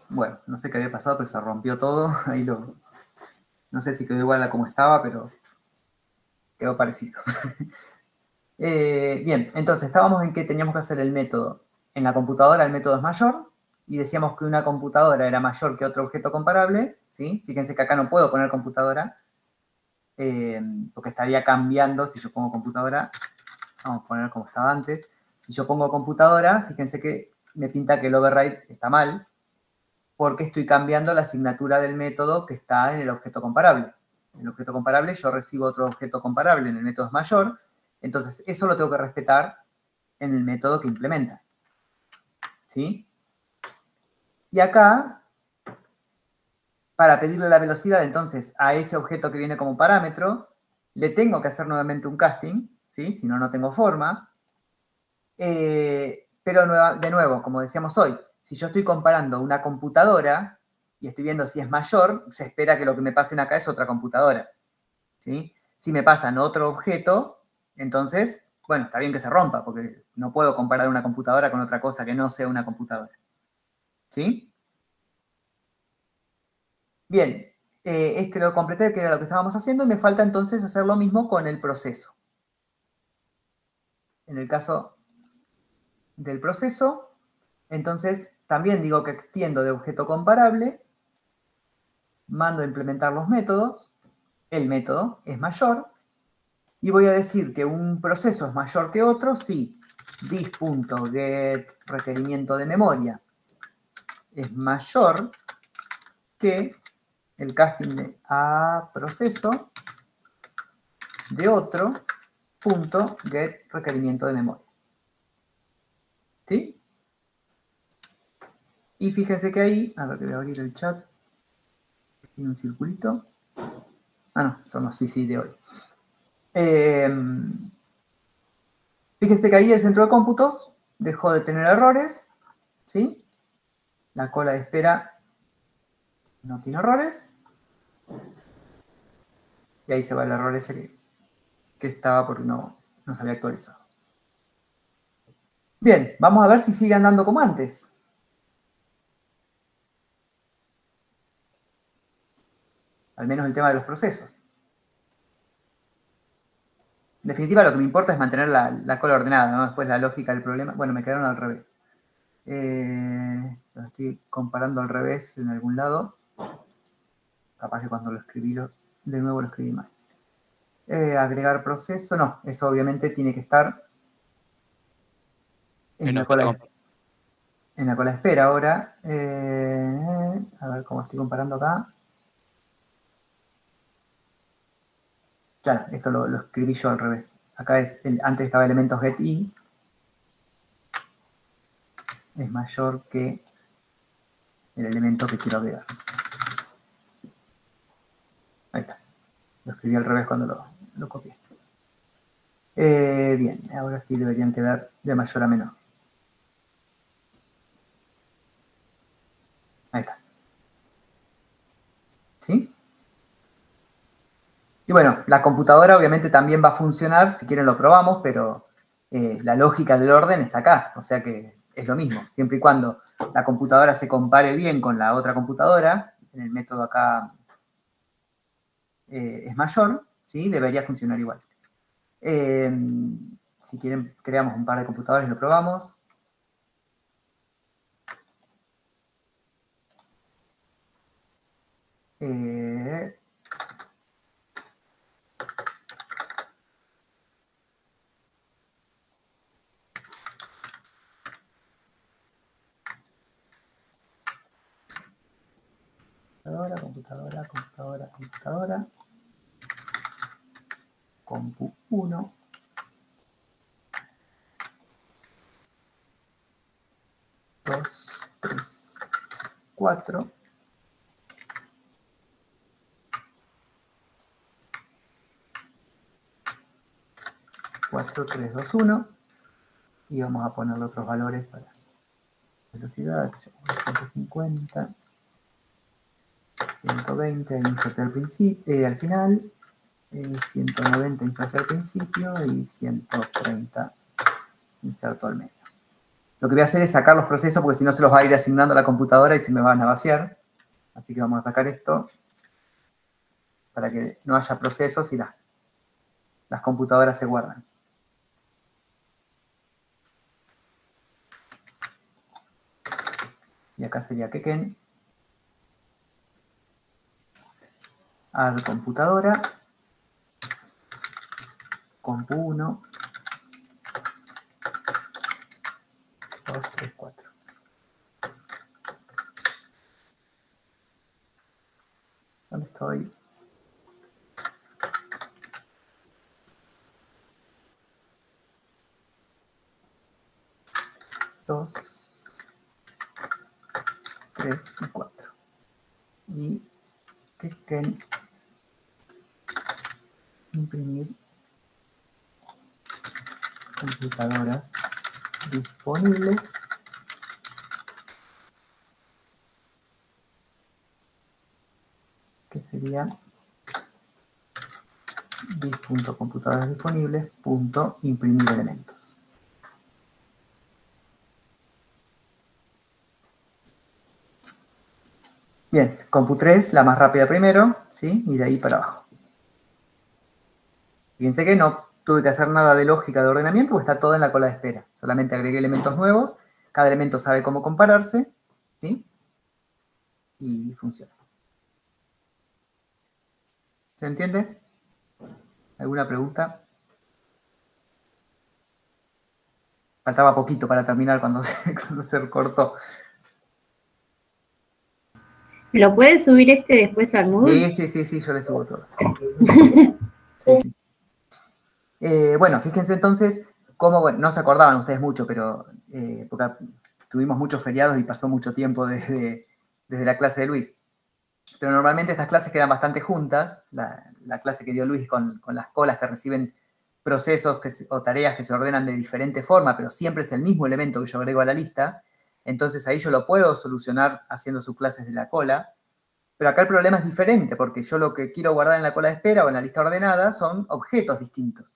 Bueno, no sé qué había pasado, pero se rompió todo. Ahí no sé si quedó igual a como estaba, pero quedó parecido. Bien, entonces estábamos en que teníamos que hacer el método. En la computadora el método es mayor, y decíamos que una computadora era mayor que otro objeto comparable, ¿sí? Fíjense que acá no puedo poner computadora, porque estaría cambiando si yo pongo computadora. Vamos a poner como estaba antes. Si yo pongo computadora, fíjense que me pinta que el override está mal, porque estoy cambiando la asignatura del método que está en el objeto comparable. En el objeto comparable yo recibo otro objeto comparable, en el método es mayor, entonces eso lo tengo que respetar en el método que implementa. ¿Sí? Y acá, para pedirle la velocidad entonces a ese objeto que viene como parámetro, le tengo que hacer nuevamente un casting, ¿sí? Si no, no tengo forma. Pero de nuevo, como decíamos hoy, si yo estoy comparando una computadora y estoy viendo si es mayor, se espera que lo que me pasen acá es otra computadora. ¿Sí? Si me pasan otro objeto, entonces, bueno, está bien que se rompa, porque no puedo comparar una computadora con otra cosa que no sea una computadora. ¿Sí? Bien, este lo completé, que era lo que estábamos haciendo, y me falta entonces hacer lo mismo con el proceso. En el caso del proceso, entonces también digo que extiendo de objeto comparable, mando a implementar los métodos, el método es mayor, y voy a decir que un proceso es mayor que otro si dis.getRequerimiento de memoria es mayor que el casting de a proceso de otro punto get requerimiento de memoria. ¿Sí? Y fíjese que ahí, a ver que voy a abrir el chat, tiene un circulito. Ah, no, son los CC de hoy. Fíjese que ahí el centro de cómputos dejó de tener errores, ¿sí? La cola de espera no tiene errores. Y ahí se va el error ese que estaba porque no se había actualizado. Bien, vamos a ver si sigue andando como antes. Al menos el tema de los procesos. En definitiva, lo que me importa es mantener la cola ordenada, ¿no? Después la lógica del problema. Bueno, me quedaron al revés. Lo estoy comparando al revés en algún lado. Capaz que cuando lo escribí, de nuevo lo escribí mal. Agregar proceso, no, eso obviamente tiene que estar en la cola de espera ahora. A ver cómo estoy comparando acá. Claro, esto lo escribí yo al revés. Acá antes estaba elementos getI, es mayor que el elemento que quiero agregar. Ahí está. Lo escribí al revés cuando lo copié. Bien, ahora sí deberían quedar de mayor a menor. Ahí está. ¿Sí? Y bueno, la computadora obviamente también va a funcionar, si quieren lo probamos, pero la lógica del orden está acá, o sea que es lo mismo, siempre y cuando la computadora se compare bien con la otra computadora, en el método acá es mayor, ¿sí? Debería funcionar igual. Si quieren, creamos un par de computadoras y lo probamos. Computadora. Compu 1. 2, 3, 4. 4, 3, 2, 1. Y vamos a ponerle otros valores para velocidad. 150. 120 inserté al principio, al final. 190 inserto al principio y 130 inserto al medio. Lo que voy a hacer es sacar los procesos porque si no se los va a ir asignando a la computadora y se me van a vaciar. Así que vamos a sacar esto para que no haya procesos y las computadoras se guardan. Y acá sería Quequén. Add computadora. Compu 1. 2, 3, 4. ¿Dónde estoy? Dos, 3 y 4. Y Quequén. Imprimir computadoras disponibles. Que sería div.computadoras disponibles .imprimir elementos. Bien, compu3, la más rápida primero, ¿sí? Y de ahí para abajo. Fíjense que no tuve que hacer nada de lógica de ordenamiento, porque está todo en la cola de espera. Solamente agregué elementos nuevos, cada elemento sabe cómo compararse, ¿sí? Y funciona. ¿Se entiende? ¿Alguna pregunta? Faltaba poquito para terminar cuando se cortó. ¿Lo puedes subir después al Moodle? Sí, yo le subo todo. Sí. Bueno, fíjense entonces cómo, bueno, no se acordaban ustedes mucho, pero porque tuvimos muchos feriados y pasó mucho tiempo desde la clase de Luis. Pero normalmente estas clases quedan bastante juntas, la clase que dio Luis con las colas que reciben procesos o tareas que se ordenan de diferente forma, pero siempre es el mismo elemento que yo agrego a la lista, entonces ahí yo lo puedo solucionar haciendo sus clases de la cola, pero acá el problema es diferente, porque yo lo que quiero guardar en la cola de espera o en la lista ordenada son objetos distintos,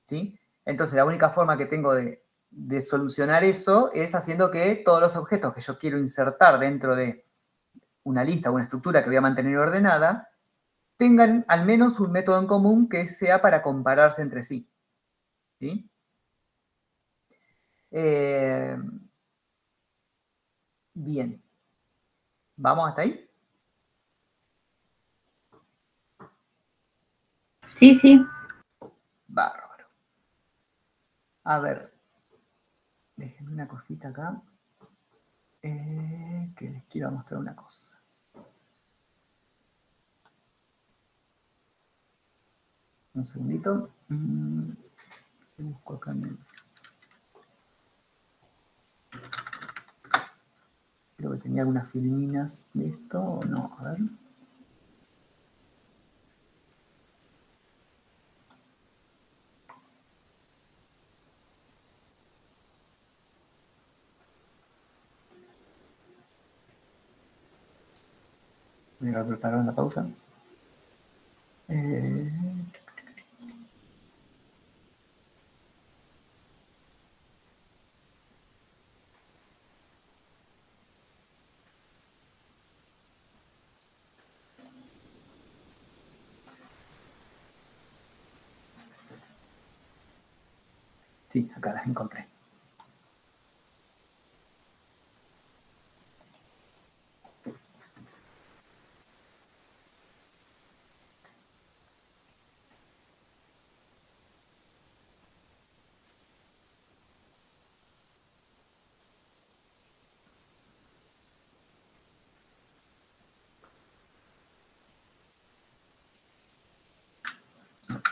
¿sí? Entonces la única forma que tengo de solucionar eso es haciendo que todos los objetos que yo quiero insertar dentro de una lista o una estructura que voy a mantener ordenada, tengan al menos un método en común que sea para compararse entre sí. ¿Sí? Bien. ¿Vamos hasta ahí? Sí. Bárbaro. A ver. Déjenme una cosita acá. Que les quiero mostrar una cosa. Un segundito. Busco acá en el... Creo que tenía algunas filminas de esto, o no, a ver. Voy a preparar la pausa. Sí, acá las encontré.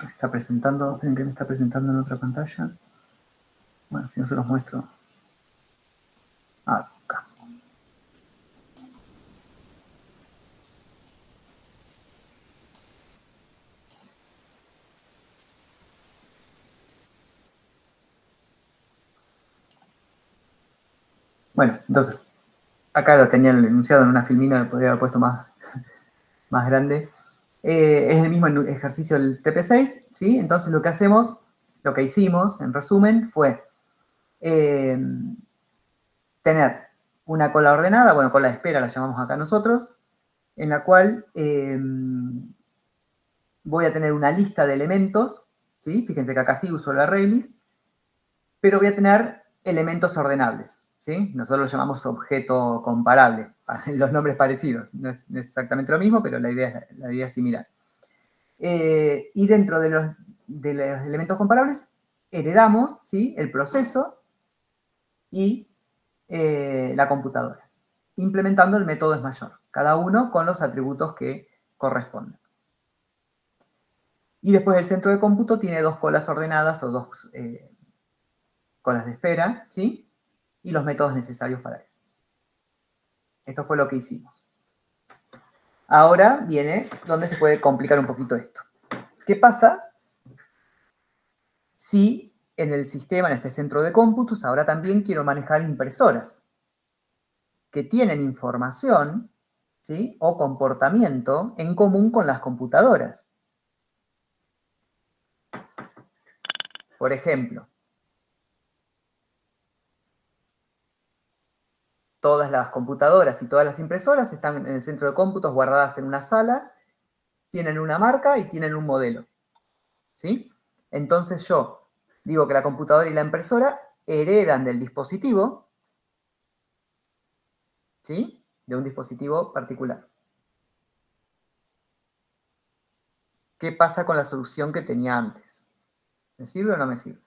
Está presentando, ¿ven que me está presentando en otra pantalla? Bueno, si no se los muestro. Acá. Bueno, entonces, acá lo tenía el enunciado en una filmina, lo podría haber puesto más grande. Es el mismo ejercicio del TP6, ¿sí? Entonces lo que hicimos, en resumen, fue tener una cola ordenada, bueno, cola de espera la llamamos acá nosotros, en la cual voy a tener una lista de elementos, ¿sí? Fíjense que acá sí uso el ArrayList, pero voy a tener elementos ordenables, ¿sí? Nosotros lo llamamos objeto comparable, los nombres parecidos. No es exactamente lo mismo, pero la idea es similar. Y dentro de los elementos comparables, heredamos, ¿sí?, el proceso y la computadora, implementando el método es mayor, cada uno con los atributos que corresponden. Y después el centro de cómputo tiene dos colas ordenadas o dos colas de espera, ¿sí? Y los métodos necesarios para eso. Esto fue lo que hicimos. Ahora viene donde se puede complicar un poquito esto. ¿Qué pasa si en el sistema, en este centro de cómputos, ahora también quiero manejar impresoras que tienen información, ¿sí?, o comportamiento en común con las computadoras? Por ejemplo, todas las computadoras y todas las impresoras están en el centro de cómputos guardadas en una sala, tienen una marca y tienen un modelo, ¿sí? Entonces yo digo que la computadora y la impresora heredan del dispositivo, ¿sí?, de un dispositivo particular. ¿Qué pasa con la solución que tenía antes? ¿Me sirve o no me sirve?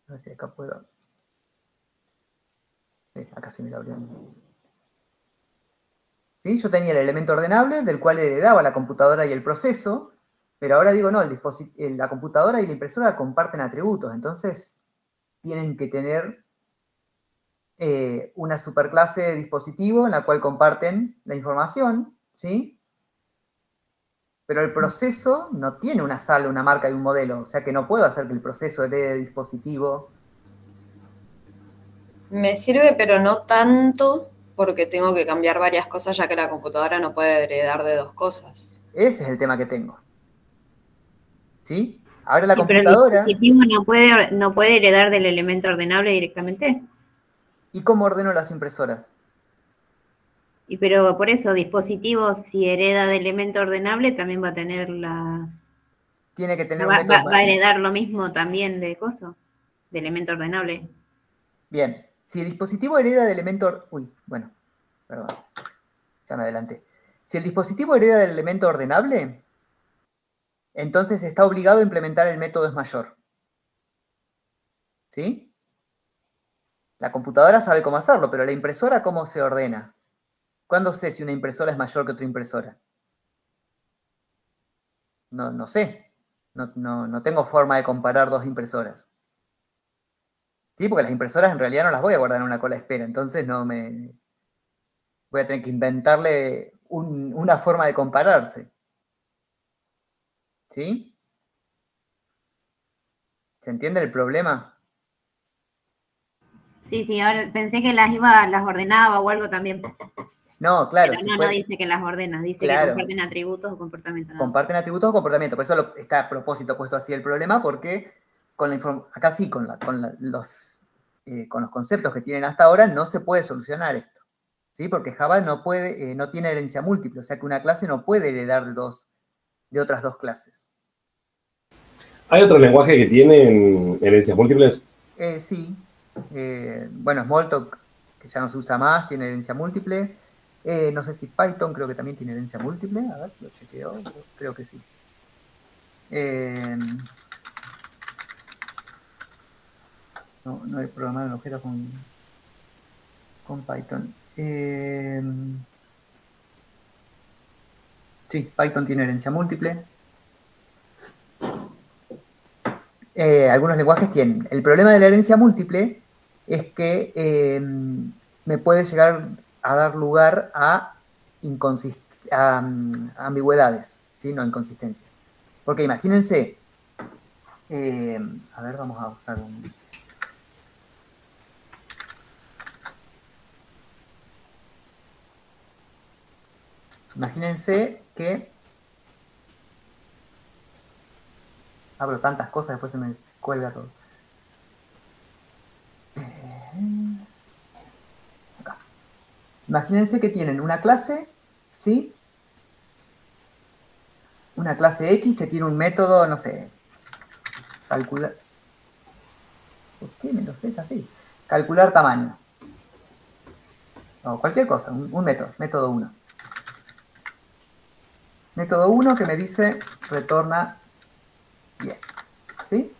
A ver si acá puedo. Acá se me abrió. ¿Sí? Yo tenía el elemento ordenable del cual heredaba la computadora y el proceso, pero ahora digo, no, la computadora y la impresora comparten atributos, entonces tienen que tener una superclase de dispositivo en la cual comparten la información, ¿sí? Pero el proceso no tiene una sala, una marca y un modelo, o sea que no puedo hacer que el proceso herede de dispositivo. Me sirve, pero no tanto, porque tengo que cambiar varias cosas, ya que la computadora no puede heredar de dos cosas. Ese es el tema que tengo. ¿Sí? Ahora la pero el computadora... dispositivo no puede heredar del elemento ordenable directamente. ¿Y cómo ordeno las impresoras? Pero por eso, dispositivo, si hereda de elemento ordenable, también va a tener Tiene que tener un va método... a heredar lo mismo también de de elemento ordenable. Bien, si el dispositivo hereda de elemento... Uy, bueno, perdón, ya me adelanté. Si el dispositivo hereda del elemento ordenable, entonces está obligado a implementar el método es mayor. ¿Sí? La computadora sabe cómo hacerlo, pero la impresora, ¿cómo se ordena? ¿Cuándo sé si una impresora es mayor que otra impresora? No sé. No tengo forma de comparar dos impresoras. ¿Sí? Porque las impresoras en realidad no las voy a guardar en una cola de espera, entonces voy a tener que inventarle una forma de compararse. ¿Sí? ¿Se entiende el problema? Sí, ahora pensé que las ordenaba o algo también. No, claro. Pero no dice que las ordena, dice claro, que comparten atributos o comportamiento. Comparten atributos o comportamiento. Por eso está a propósito puesto así el problema, porque acá sí, con los conceptos que tienen hasta ahora, no se puede solucionar esto. ¿Sí? Porque Java no tiene herencia múltiple, o sea que una clase no puede heredar de otras dos clases. ¿Hay otro lenguaje que tiene herencias múltiples? Sí. Bueno, Smalltalk, que ya no se usa más, tiene herencia múltiple. No sé si Python creo que también tiene herencia múltiple. A ver, lo chequeo. Creo que sí. No he programado en objetos con Python. Sí, Python tiene herencia múltiple. Algunos lenguajes tienen. El problema de la herencia múltiple es que me puede llegar a dar lugar a ambigüedades, ¿sí? No inconsistencias. Porque imagínense, a ver, vamos a usar Imagínense que... Abro tantas cosas, después se me cuelga todo. Acá. Imagínense que tienen una clase, ¿sí? Una clase X que tiene un método, no sé, calcular... ¿Por qué me lo sé? Es así. Calcular tamaño. O cualquier cosa, un método, método 1. Método 1 que me dice retorna 10. ¿Sí?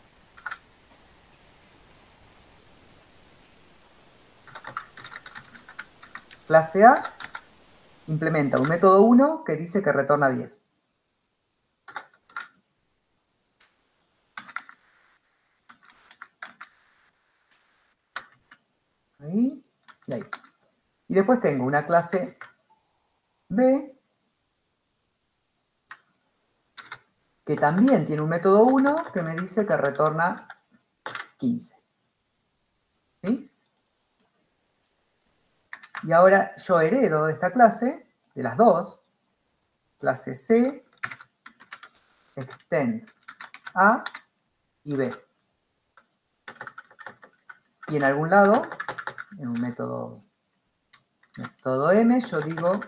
Clase A implementa un método 1 que dice que retorna 10. Ahí y ahí. Y después tengo una clase B que también tiene un método 1 que me dice que retorna 15. ¿Sí? Y ahora yo heredo de esta clase, de las dos, clase C, extends A y B. Y en algún lado, en un método M, yo digo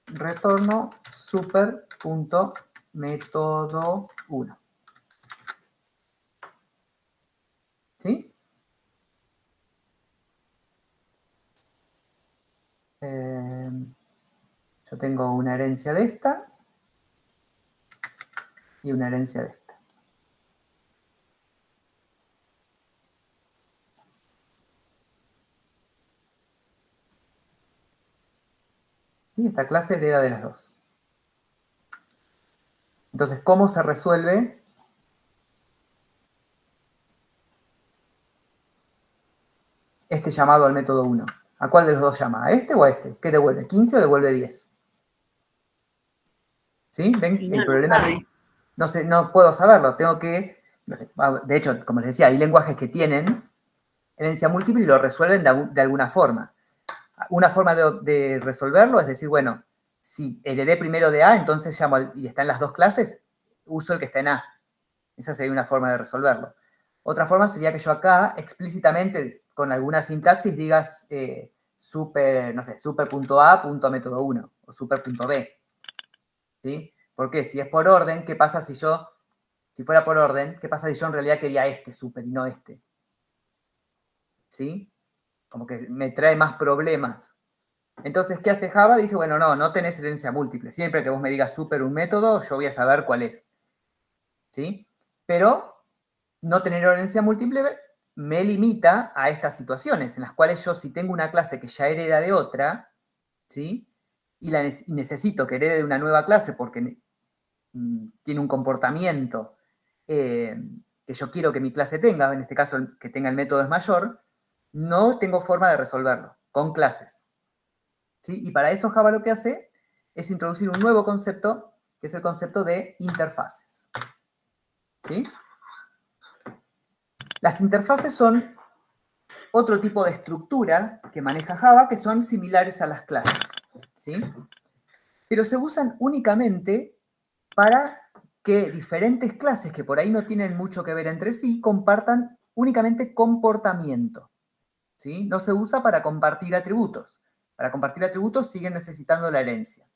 retorno super.método1. ¿Sí? Yo tengo una herencia de esta y una herencia de esta. Y esta clase hereda de las dos. Entonces, ¿cómo se resuelve este llamado al método 1? ¿A cuál de los dos llama? ¿A este o a este? ¿Qué devuelve? ¿15 o devuelve 10? ¿Sí? ¿Ven? Y no, El no problema sabe. no sé, no puedo saberlo. Tengo que... De hecho, como les decía, hay lenguajes que tienen herencia múltiple y lo resuelven de alguna forma. Una forma de resolverlo es decir, bueno, si heredé primero de A, entonces llamo y está en las dos clases, uso el que está en A. Esa sería una forma de resolverlo. Otra forma sería que yo acá explícitamente con alguna sintaxis digas super, no sé, super.a.método 1 o super.b. ¿Sí? Porque si es por orden, ¿qué pasa si fuera por orden, qué pasa si yo en realidad quería este super y no este? ¿Sí? Como que me trae más problemas. Entonces, ¿qué hace Java? Dice, bueno, no tenés herencia múltiple. Siempre que vos me digas super un método, yo voy a saber cuál es. ¿Sí? Pero no tener herencia múltiple me limita a estas situaciones en las cuales yo, si tengo una clase que ya hereda de otra, ¿sí? Y necesito que herede de una nueva clase porque tiene un comportamiento que yo quiero que mi clase tenga, en este caso que tenga el método es mayor, no tengo forma de resolverlo con clases. ¿Sí? Y para eso Java lo que hace es introducir un nuevo concepto, que es el concepto de interfaces. ¿Sí? Las interfaces son otro tipo de estructura que maneja Java que son similares a las clases. ¿Sí? Pero se usan únicamente para que diferentes clases que por ahí no tienen mucho que ver entre sí compartan únicamente comportamiento. ¿Sí? No se usa para compartir atributos. Para compartir atributos siguen necesitando la herencia.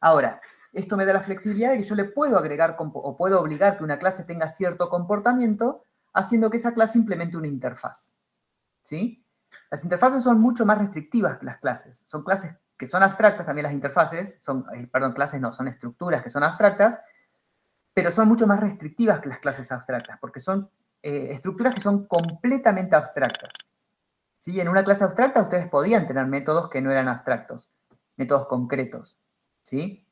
Ahora, esto me da la flexibilidad de que yo le puedo agregar o puedo obligar que una clase tenga cierto comportamiento haciendo que esa clase implemente una interfaz. ¿Sí? Las interfaces son mucho más restrictivas que las clases. Son clases que son abstractas también las interfaces, clases no, son estructuras que son abstractas, pero son mucho más restrictivas que las clases abstractas, porque son estructuras que son completamente abstractas. ¿Sí? En una clase abstracta ustedes podían tener métodos que no eran abstractos, métodos concretos. ¿Sí?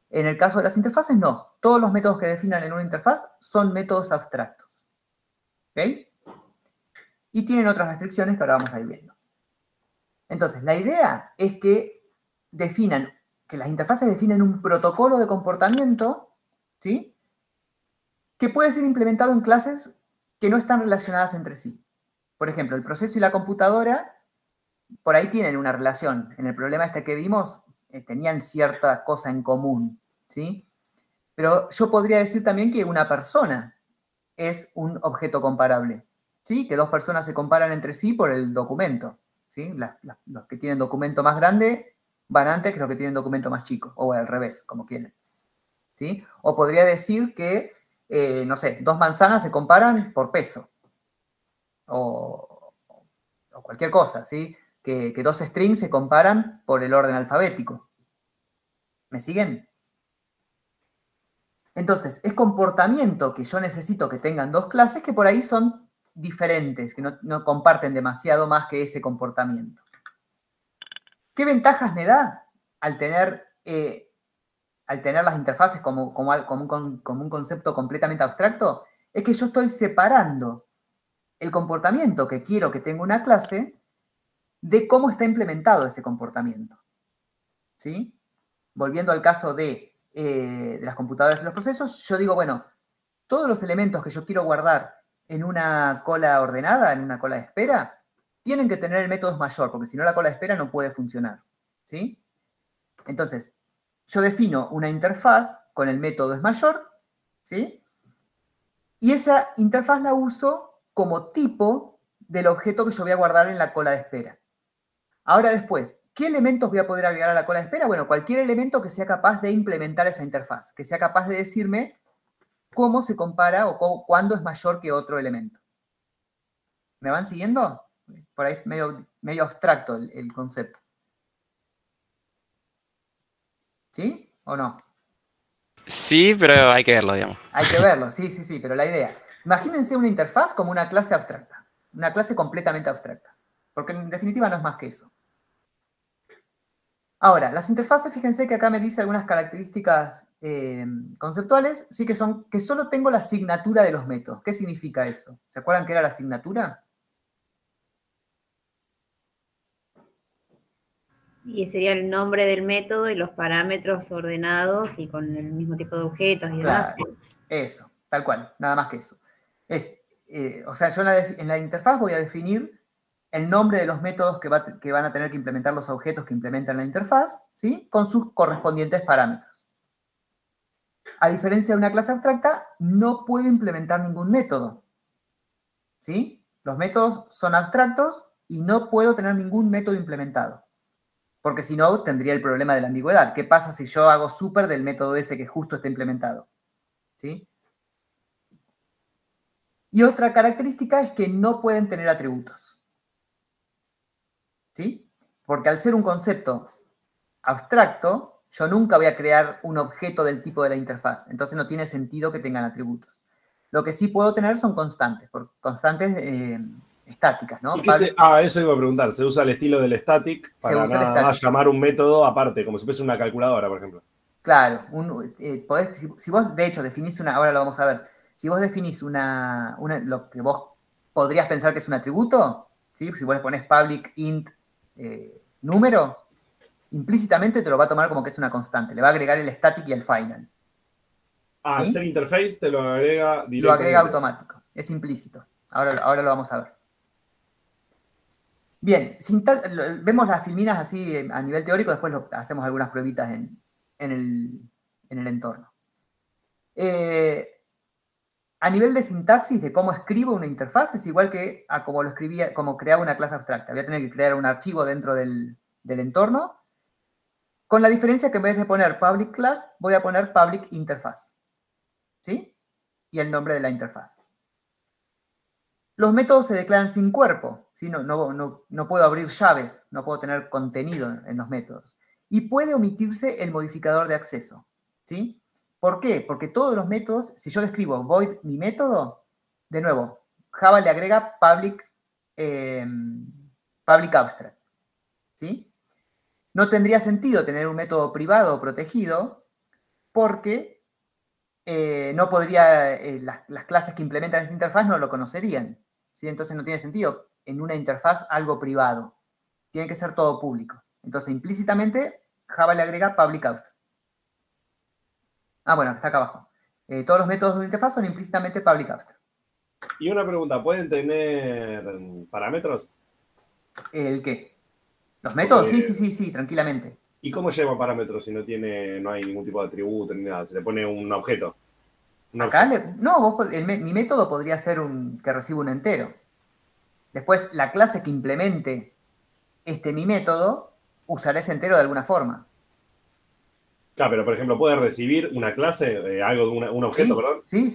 En el caso de las interfaces, no. Todos los métodos que definan en una interfaz son métodos abstractos. ¿Ok? Y tienen otras restricciones que ahora vamos a ir viendo. Entonces, la idea es que las interfaces definen un protocolo de comportamiento, ¿sí? Que puede ser implementado en clases que no están relacionadas entre sí. Por ejemplo, el proceso y la computadora por ahí tienen una relación. En el problema este que vimos, tenían cierta cosa en común, ¿sí? Pero yo podría decir también que una persona es un objeto comparable, ¿sí? Que dos personas se comparan entre sí por el documento, ¿sí? Los que tienen documento más grande van antes que los que tienen documento más chico, o al revés, como quieran, ¿sí? O podría decir que, no sé, dos manzanas se comparan por peso, o cualquier cosa, ¿sí? Que dos strings se comparan por el orden alfabético. ¿Me siguen? Entonces, es comportamiento que yo necesito que tengan dos clases que por ahí son diferentes, que no comparten demasiado más que ese comportamiento. ¿Qué ventajas me da al tener las interfaces como un concepto completamente abstracto? Es que yo estoy separando el comportamiento que quiero que tenga una clase de cómo está implementado ese comportamiento. ¿Sí? Volviendo al caso de las computadoras y los procesos, yo digo, bueno, todos los elementos que yo quiero guardar en una cola ordenada, en una cola de espera, tienen que tener el método mayor, porque si no la cola de espera no puede funcionar. ¿Sí? Entonces, yo defino una interfaz con el método mayor, ¿sí? Y esa interfaz la uso como tipo del objeto que yo voy a guardar en la cola de espera. Ahora después, ¿qué elementos voy a poder agregar a la cola de espera? Bueno, cualquier elemento que sea capaz de implementar esa interfaz, que sea capaz de decirme cómo se compara o cuándo es mayor que otro elemento. ¿Me van siguiendo? Por ahí es medio abstracto el concepto. ¿Sí o no? Sí, pero hay que verlo, digamos. Hay que verlo, sí, pero la idea. Imagínense una interfaz como una clase abstracta, una clase completamente abstracta, porque en definitiva no es más que eso. Ahora, las interfaces, fíjense que acá me dice algunas características conceptuales, sí que son que solo tengo la asignatura de los métodos. ¿Qué significa eso? ¿Se acuerdan qué era la asignatura? Y sería el nombre del método y los parámetros ordenados y con el mismo tipo de objetos y demás. Claro, eso, tal cual, nada más que eso. O sea, yo en la interfaz voy a definir el nombre de los métodos que van a tener que implementar los objetos que implementan la interfaz, ¿sí? Con sus correspondientes parámetros. A diferencia de una clase abstracta, no puedo implementar ningún método, ¿sí? Los métodos son abstractos y no puedo tener ningún método implementado. Porque si no, tendría el problema de la ambigüedad. ¿Qué pasa si yo hago súper del método ese que justo está implementado? ¿Sí? Y otra característica es que no pueden tener atributos. ¿Sí? Porque al ser un concepto abstracto, yo nunca voy a crear un objeto del tipo de la interfaz. Entonces no tiene sentido que tengan atributos. Lo que sí puedo tener son constantes, constantes estáticas, ¿no? Eso iba a preguntar. ¿Se usa el estilo del static para nada más llamar un método aparte, como si fuese una calculadora, por ejemplo? Claro. Si vos, de hecho, definís ahora lo vamos a ver, si vos definís lo que vos podrías pensar que es un atributo, ¿sí? Si vos le ponés public int número, implícitamente te lo va a tomar como que es una constante. Le va a agregar el static y el final. ¿Sí? Al ser interface te lo agrega directamente. Lo agrega automático. Es implícito. Ahora lo vamos a ver. Bien, vemos las filminas así a nivel teórico, después hacemos algunas pruebitas en el entorno. A nivel de sintaxis de cómo escribo una interfaz es igual que a como creaba una clase abstracta. Voy a tener que crear un archivo dentro del entorno, con la diferencia que en vez de poner public class, voy a poner public interface. ¿Sí? Y el nombre de la interfaz. Los métodos se declaran sin cuerpo, ¿sí? No puedo abrir llaves, no puedo tener contenido en los métodos. Y puede omitirse el modificador de acceso, ¿sí? ¿Por qué? Porque todos los métodos, si yo describo void mi método, de nuevo, Java le agrega public abstract, ¿sí? No tendría sentido tener un método privado o protegido porque no podría, las clases que implementan esta interfaz no lo conocerían. ¿Sí? Entonces no tiene sentido en una interfaz algo privado. Tiene que ser todo público. Entonces implícitamente Java le agrega public abstract. Bueno, está acá abajo. Todos los métodos de una interfaz son implícitamente public abstract. Y una pregunta, ¿pueden tener parámetros? ¿El qué? Los métodos, Porque- sí, tranquilamente. ¿Y cómo lleva parámetros si no hay ningún tipo de atributo ni nada? Se le pone un objeto. Un Acá, objeto. no, mi método podría ser que reciba un entero. Después, la clase que implemente mi método, usará ese entero de alguna forma. Claro, pero por ejemplo, ¿puede recibir una clase, algo de un objeto, perdón? Sí.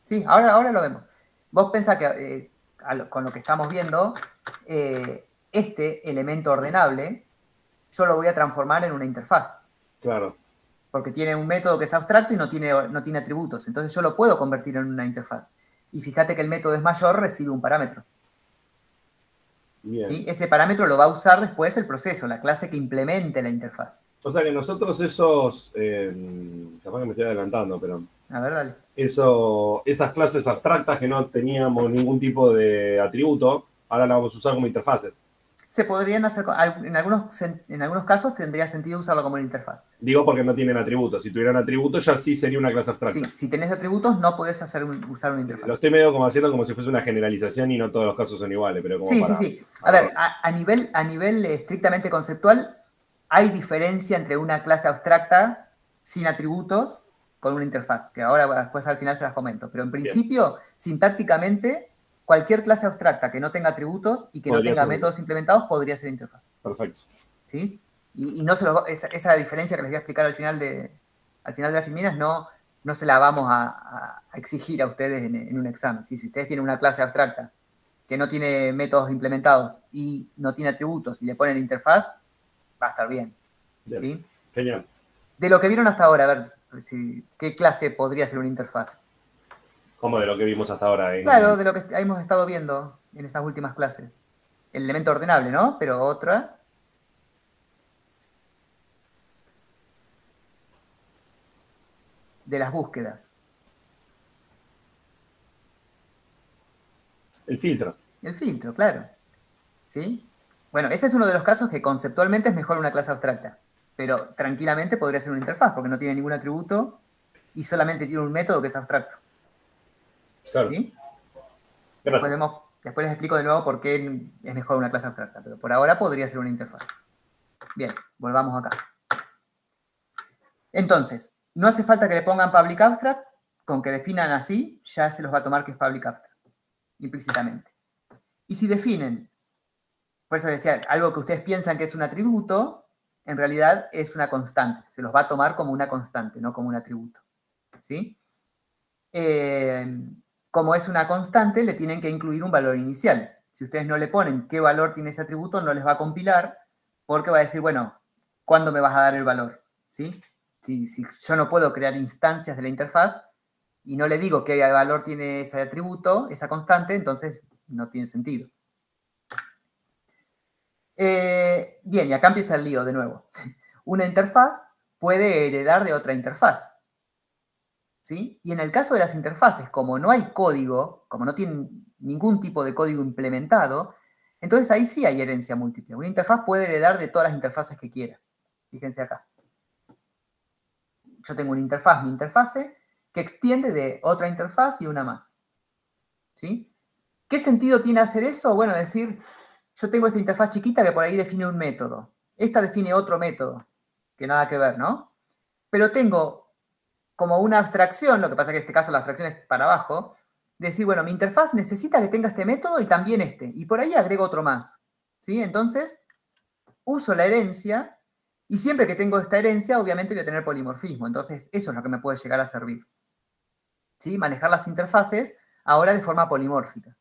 Sí, ahora lo vemos. Vos pensás que con lo que estamos viendo, este elemento ordenable, yo lo voy a transformar en una interfaz. Claro. Porque tiene un método que es abstracto y no tiene atributos. Entonces yo lo puedo convertir en una interfaz. Y fíjate que el método es mayor, recibe un parámetro. Bien. ¿Sí? Ese parámetro lo va a usar después el proceso, la clase que implemente la interfaz. O sea que nosotros capaz que me estoy adelantando, pero A ver, dale. esas clases abstractas que no teníamos ningún tipo de atributo, ahora las vamos a usar como interfaces. Se podrían hacer, en algunos casos tendría sentido usarlo como una interfaz. Digo porque no tienen atributos. Si tuvieran atributos ya sí sería una clase abstracta. Sí, si tenés atributos no podés usar una interfaz. Lo estoy medio como haciendo como si fuese una generalización y no todos los casos son iguales, pero como Sí. A ver, a nivel estrictamente conceptual, hay diferencia entre una clase abstracta sin atributos con una interfaz, que ahora después al final se las comento. Pero en principio, sintácticamente, cualquier clase abstracta que no tenga atributos y que no tenga métodos implementados podría ser interfaz. Perfecto. ¿Sí? Y no esa diferencia que les voy a explicar al final de las filminas no se la vamos a exigir a ustedes en un examen. ¿Sí? Si ustedes tienen una clase abstracta que no tiene métodos implementados y no tiene atributos y le ponen interfaz, va a estar bien. ¿Sí? Genial. De lo que vieron hasta ahora, a ver, ¿qué clase podría ser una interfaz? ¿Cómo de lo que vimos hasta ahora? Claro, de lo que hemos estado viendo en estas últimas clases. El elemento ordenable, ¿no? Pero otra... de las búsquedas. El filtro. El filtro, claro. ¿Sí? Bueno, ese es uno de los casos que conceptualmente es mejor una clase abstracta, pero tranquilamente podría ser una interfaz porque no tiene ningún atributo y solamente tiene un método que es abstracto. Claro. ¿Sí? Gracias. Después les explico de nuevo por qué es mejor una clase abstracta, pero por ahora podría ser una interfaz. Bien, volvamos acá. Entonces, no hace falta que le pongan public abstract, con que definan así, ya se los va a tomar que es public abstract, implícitamente. Y si definen, por eso decía, algo que ustedes piensan que es un atributo, en realidad es una constante, se los va a tomar como una constante, no como un atributo. ¿Sí? Como es una constante, le tienen que incluir un valor inicial. Si ustedes no le ponen qué valor tiene ese atributo, no les va a compilar, porque va a decir, bueno, ¿cuándo me vas a dar el valor? ¿Sí? Si yo no puedo crear instancias de la interfaz y no le digo qué valor tiene ese atributo, esa constante, entonces no tiene sentido. Bien, y acá empieza el lío de nuevo. Una interfaz puede heredar de otra interfaz. ¿Sí? Y en el caso de las interfaces, como no hay código, como no tienen ningún tipo de código implementado, entonces ahí sí hay herencia múltiple. Una interfaz puede heredar de todas las interfaces que quiera. Fíjense acá. Yo tengo una interfaz, mi interfase, que extiende de otra interfaz y una más. ¿Sí? ¿Qué sentido tiene hacer eso? Bueno, decir, yo tengo esta interfaz chiquita que por ahí define un método. Esta define otro método, que nada que ver, ¿no? Pero tengo como una abstracción, lo que pasa es que en este caso la abstracción es para abajo, decir, bueno, mi interfaz necesita que tenga este método y también este. Y por ahí agrego otro más. ¿Sí? Entonces, uso la herencia y siempre que tengo esta herencia, obviamente voy a tener polimorfismo. Entonces, eso es lo que me puede llegar a servir. ¿Sí? Manejar las interfaces ahora de forma polimórfica.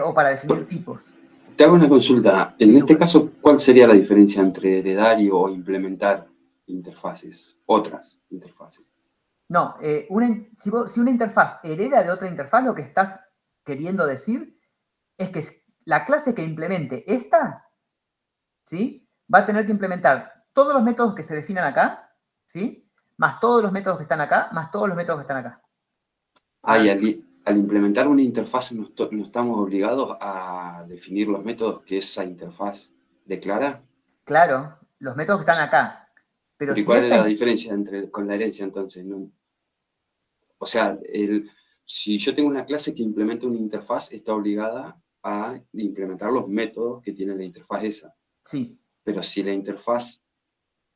O para definir tipos. Te hago una consulta. En este caso, ¿cuál sería la diferencia entre heredar o implementar interfaces? Otras interfaces. No, si una interfaz hereda de otra interfaz, lo que estás queriendo decir es que la clase que implemente esta, ¿sí? Va a tener que implementar todos los métodos que se definan acá, ¿sí? Más todos los métodos que están acá, más todos los métodos que están acá. Ah, y al implementar una interfaz no estamos obligados a definir los métodos que esa interfaz declara. Claro, los métodos que están acá. Pero ¿Y cuál es la diferencia con la herencia entonces? ¿No? O sea, si yo tengo una clase que implementa una interfaz, está obligada a implementar los métodos que tiene la interfaz esa. Sí. Pero si la interfaz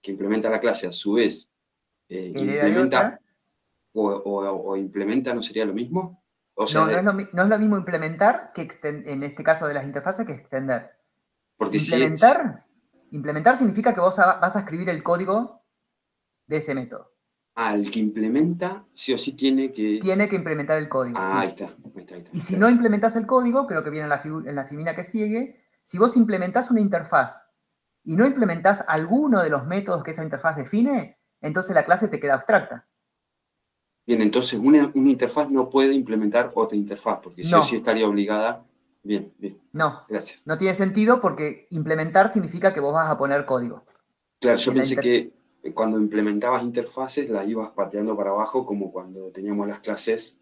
que implementa la clase a su vez Hereda de implementa otra. o implementa, ¿no sería lo mismo? O sea, No es lo mismo implementar que en este caso de las interfaces que extender. porque Implementar significa que vos vas a escribir el código de ese método. el que implementa sí o sí tiene que... Tiene que implementar el código. Sí. Ahí está. Y si no implementas el código, creo que viene en la filmina que sigue, si vos implementás una interfaz y no implementás alguno de los métodos que esa interfaz define, entonces la clase te queda abstracta. Bien, entonces una interfaz no puede implementar otra interfaz, porque sí o sí estaría obligada. Bien. No, gracias. No tiene sentido porque implementar significa que vos vas a poner código. Claro, yo pensé que cuando implementabas interfaces las ibas pateando para abajo, como cuando teníamos las clases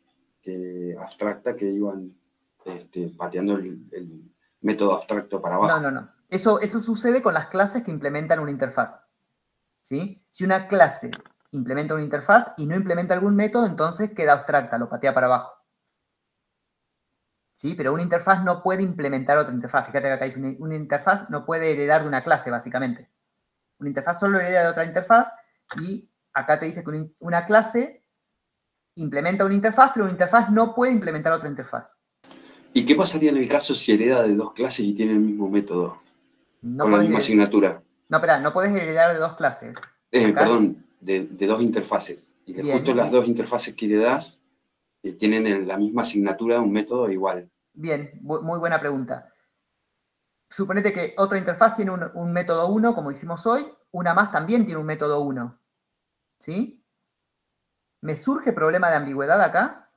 abstractas que iban pateando el método abstracto para abajo. No. Eso sucede con las clases que implementan una interfaz. ¿Sí? Si una clase implementa una interfaz y no implementa algún método, entonces queda abstracta, lo patea para abajo. ¿Sí? Pero una interfaz no puede implementar otra interfaz. Fíjate que acá dice, una interfaz no puede heredar de una clase, básicamente. Una interfaz solo hereda de otra interfaz y acá te dice que una clase implementa una interfaz, pero una interfaz no puede implementar otra interfaz. ¿Y qué pasaría en el caso si hereda de dos clases y tiene el mismo método? Con la misma asignatura. No, espera, no puedes heredar de dos clases. Perdón, de dos interfaces. Y justo las dos interfaces que heredás tienen la misma asignatura, un método igual. Bien, muy buena pregunta. Suponete que otra interfaz tiene un método 1, como hicimos hoy, una más también tiene un método 1. ¿Sí? ¿Me surge problema de ambigüedad acá?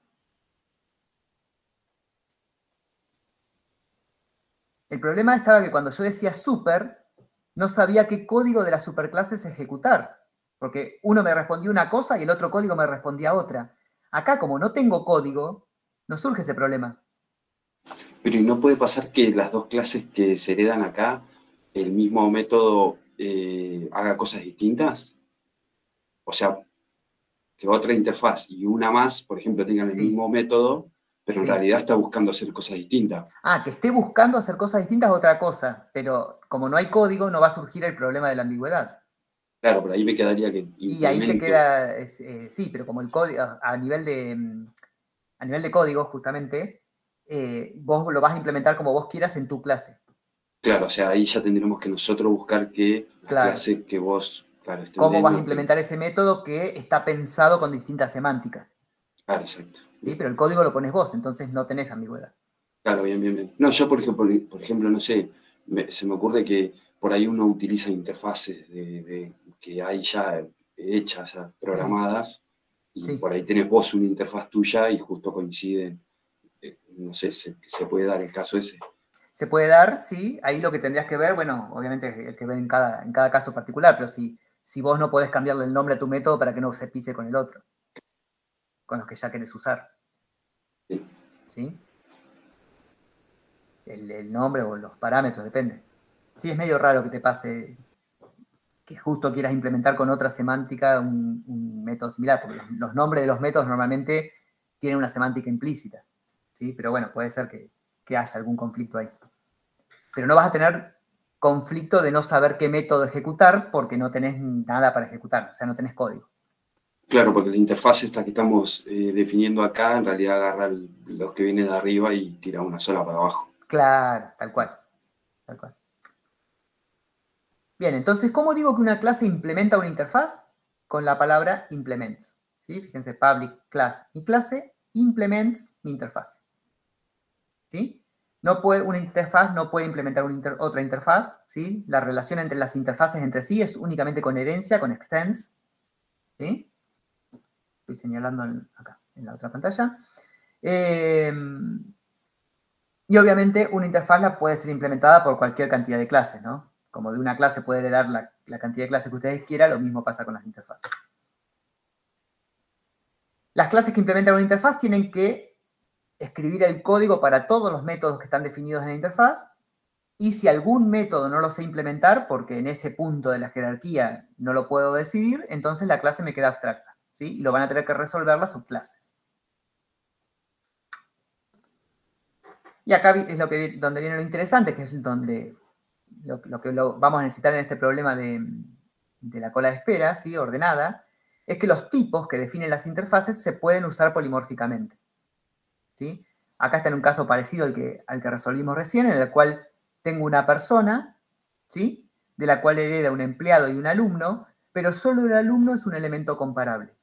El problema estaba que cuando yo decía super, no sabía qué código de las superclases ejecutar. Porque uno me respondía una cosa y el otro código me respondía otra. Acá, como no tengo código, no surge ese problema. Pero ¿y no puede pasar que las dos clases que se heredan acá, el mismo método haga cosas distintas? O sea, que otra interfaz y una más, por ejemplo, tengan el mismo método, pero en realidad está buscando hacer cosas distintas. Que esté buscando hacer cosas distintas es otra cosa, pero como no hay código, no va a surgir el problema de la ambigüedad. Claro, pero ahí me quedaría que Y ahí te queda, sí, pero como el código, a nivel de código, justamente, vos lo vas a implementar como vos quieras en tu clase. Claro, o sea, ahí ya tendremos que nosotros buscar que la clase que vos... Claro, ¿cómo vas a implementar ese método que está pensado con distintas semánticas? Claro, exacto. ¿Sí? Pero el código lo pones vos, entonces no tenés ambigüedad. Claro, bien. No, yo por ejemplo, no sé, se me ocurre que por ahí uno utiliza interfaces que hay ya hechas, ya programadas, y por ahí tenés vos una interfaz tuya y justo coinciden. No sé, se puede dar el caso ese. Se puede dar, sí. Ahí lo que tendrías que ver, bueno, obviamente hay que ver en cada caso particular, pero si vos no podés cambiarle el nombre a tu método para que no se pise con el otro, con los que ya querés usar. ¿Sí? El nombre o los parámetros, depende. Sí, es medio raro que te pase que justo quieras implementar con otra semántica un método similar, porque los nombres de los métodos normalmente tienen una semántica implícita. ¿Sí? Pero bueno, puede ser que haya algún conflicto ahí. Pero no vas a tener conflicto de no saber qué método ejecutar porque no tenés nada para ejecutar, o sea, no tenés código. Claro, porque la interfaz esta que estamos definiendo acá, en realidad agarra los que vienen de arriba y tira una sola para abajo. Claro, tal cual. Bien, entonces, ¿cómo digo que una clase implementa una interfaz? Con la palabra implements. ¿Sí? Fíjense, public class. Mi clase implements mi interfaz. ¿Sí? Una interfaz no puede implementar otra interfaz. ¿Sí? La relación entre las interfaces entre sí es únicamente con herencia, con extends. ¿Sí? Estoy señalando acá, en la otra pantalla. Y obviamente una interfaz la puede ser implementada por cualquier cantidad de clases, ¿no? Como de una clase puede heredar la cantidad de clases que ustedes quieran, lo mismo pasa con las interfaces. Las clases que implementan una interfaz tienen que escribir el código para todos los métodos que están definidos en la interfaz, y si algún método no lo sé implementar, porque en ese punto de la jerarquía no lo puedo decidir, entonces la clase me queda abstracta, ¿sí? Y lo van a tener que resolver las subclases. Y acá es donde viene lo interesante, que es donde lo que vamos a necesitar en este problema de la cola de espera, ¿sí? Ordenada, es que los tipos que definen las interfaces se pueden usar polimórficamente, ¿sí? Acá está en un caso parecido al que resolvimos recién, en el cual tengo una persona, ¿sí? De la cual hereda un empleado y un alumno, pero solo el alumno es un elemento comparable.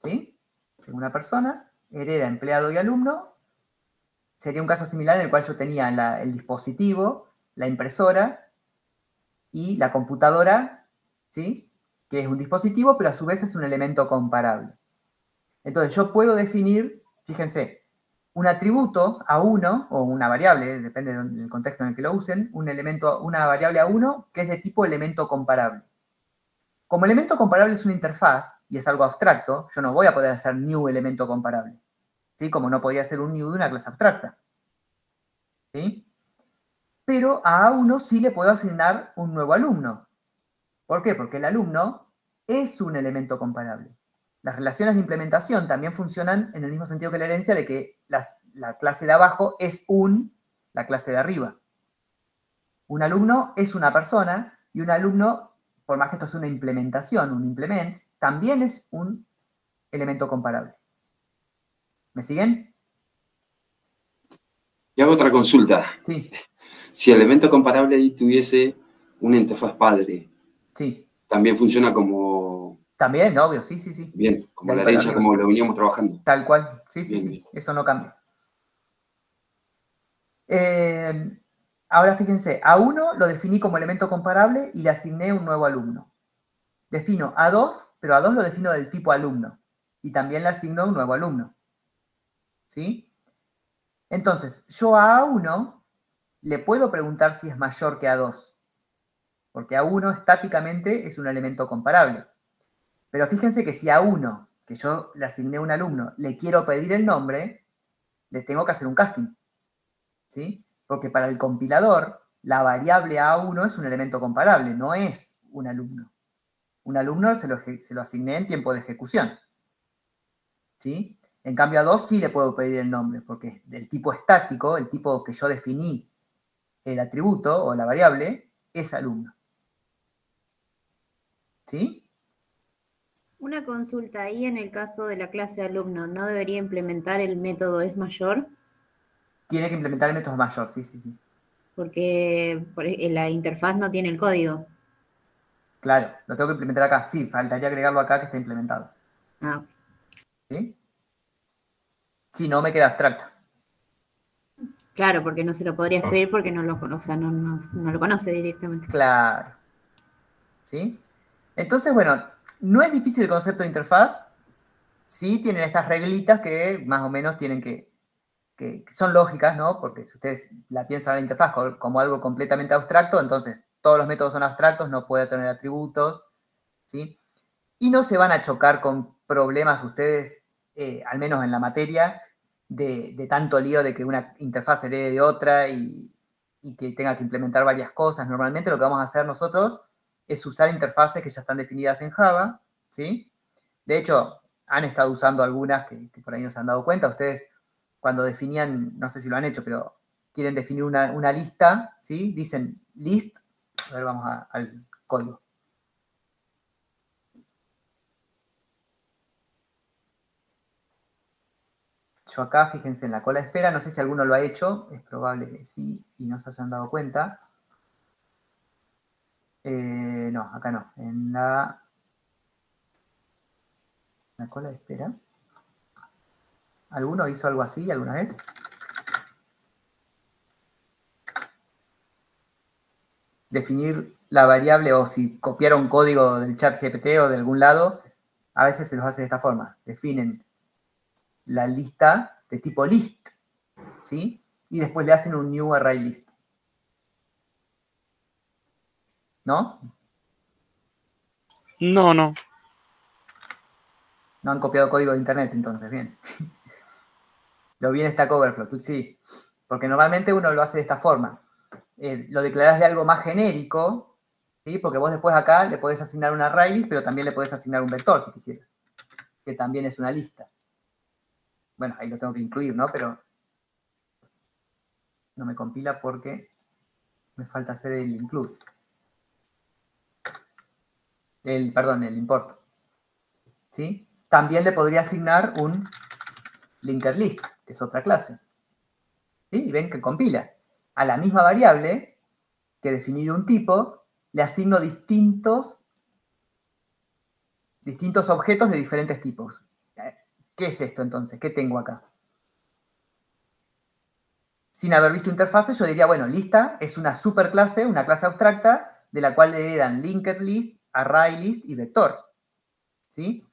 ¿Sí? Tengo una persona, hereda empleado y alumno. Sería un caso similar en el cual yo tenía el dispositivo, la impresora y la computadora, ¿sí? Que es un dispositivo, pero a su vez es un elemento comparable. Entonces yo puedo definir, fíjense, un atributo A1, o una variable, depende del contexto en el que lo usen, una variable A1 que es de tipo elemento comparable. Como elemento comparable es una interfaz y es algo abstracto, yo no voy a poder hacer new elemento comparable, ¿sí? Como no podía hacer un new de una clase abstracta, ¿sí? Pero a A1 sí le puedo asignar un nuevo alumno. ¿Por qué? Porque el alumno es un elemento comparable. Las relaciones de implementación también funcionan en el mismo sentido que la herencia, de que la clase de abajo es la clase de arriba. Un alumno es una persona y un alumno, por más que esto sea una implementación, un implement, también es un elemento comparable. ¿Me siguen? Y hago otra consulta. Sí. Si el elemento comparable ahí tuviese una interfaz padre, sí. También funciona como... También, obvio, sí, sí, sí. Bien, como la herencia, como lo veníamos trabajando. Tal cual, sí, sí, bien, sí, bien. Eso no cambia. Ahora fíjense, A1 lo definí como elemento comparable y le asigné un nuevo alumno. Defino A2, pero A2 lo defino del tipo alumno. Y también le asigno un nuevo alumno. ¿Sí? Entonces, yo a A1 le puedo preguntar si es mayor que A2. Porque A1 estáticamente es un elemento comparable. Pero fíjense que si a A1, que yo le asigné un alumno, le quiero pedir el nombre, le tengo que hacer un casting. ¿Sí? Porque para el compilador, la variable A1 es un elemento comparable, no es un alumno. Un alumno se lo asigné en tiempo de ejecución. ¿Sí? En cambio a 2 sí le puedo pedir el nombre, porque del tipo estático, el tipo que yo definí, el atributo o la variable, es alumno. ¿Sí? Una consulta ahí en el caso de la clase alumno, ¿no debería implementar el método es mayor? Tiene que implementar el método mayor, sí, sí, sí. Porque la interfaz no tiene el código. Claro, lo tengo que implementar acá. Sí, faltaría agregarlo acá que está implementado. Ah. ¿Sí? Si no, me queda abstracta. Claro, porque no se lo podrías pedir porque no lo conoce, no lo conoce directamente. Claro. ¿Sí? Entonces, bueno, no es difícil el concepto de interfaz. Sí tienen estas reglitas que más o menos tienen que son lógicas, ¿no? Porque si ustedes la piensan la interfaz como algo completamente abstracto, entonces todos los métodos son abstractos, no puede tener atributos, ¿sí? Y no se van a chocar con problemas ustedes, al menos en la materia, de tanto lío de que una interfaz herede de otra y que tenga que implementar varias cosas. Normalmente lo que vamos a hacer nosotros es usar interfaces que ya están definidas en Java, ¿sí? De hecho, han estado usando algunas que por ahí no se han dado cuenta. Ustedes, cuando definían, no sé si lo han hecho, pero quieren definir una lista, ¿sí? Dicen list. A ver, vamos al código. Yo acá, fíjense, en la cola de espera, no sé si alguno lo ha hecho, es probable que sí, y no se hayan dado cuenta. No, acá no. En la cola de espera. ¿Alguno hizo algo así alguna vez? Definir la variable, o si copiaron código del chat GPT o de algún lado, a veces se los hace de esta forma. Definen la lista de tipo list, ¿sí? Y después le hacen un new array list. ¿No? No, no. No han copiado código de internet, entonces, bien. Lo bien Stack Overflow, sí. Porque normalmente uno lo hace de esta forma. Lo declarás de algo más genérico, ¿sí? Porque vos después acá le podés asignar un array list, pero también le podés asignar un vector, si quisieras. Que también es una lista. Bueno, ahí lo tengo que incluir, ¿no? Pero No me compila porque me falta hacer el include. Perdón, el import. ¿Sí? También le podría asignar un linked list, que es otra clase. ¿Sí? Y ven que compila. A la misma variable que definí de un tipo, le asigno distintos objetos de diferentes tipos. ¿Qué es esto entonces? ¿Qué tengo acá? Sin haber visto interfaces, yo diría, bueno, lista es una superclase, una clase abstracta, de la cual le heredan linked list, array list y vector. ¿Sí?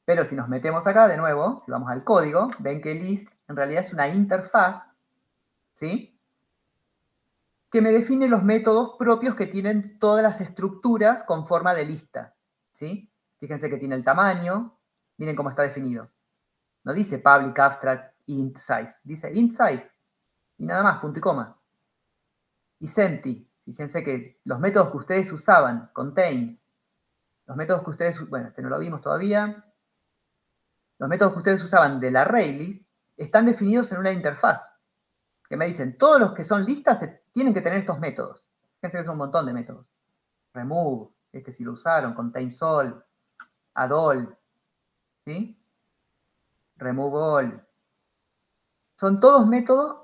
Pero si nos metemos acá de nuevo, si vamos al código, ven que list en realidad es una interfaz, ¿sí? Que me define los métodos propios que tienen todas las estructuras con forma de lista, ¿sí? Fíjense que tiene el tamaño, miren cómo está definido. No dice public abstract int size, dice int size, y nada más, punto y coma. Isempty, fíjense que los métodos que ustedes usaban, contains, los métodos que ustedes, bueno, este no lo vimos todavía, los métodos que ustedes usaban del ArrayList están definidos en una interfaz, que me dicen, todos los que son listas tienen que tener estos métodos. Fíjense que son un montón de métodos. Remove, este sí lo usaron, containSol, addAll, ¿sí? Remove all. Son todos métodos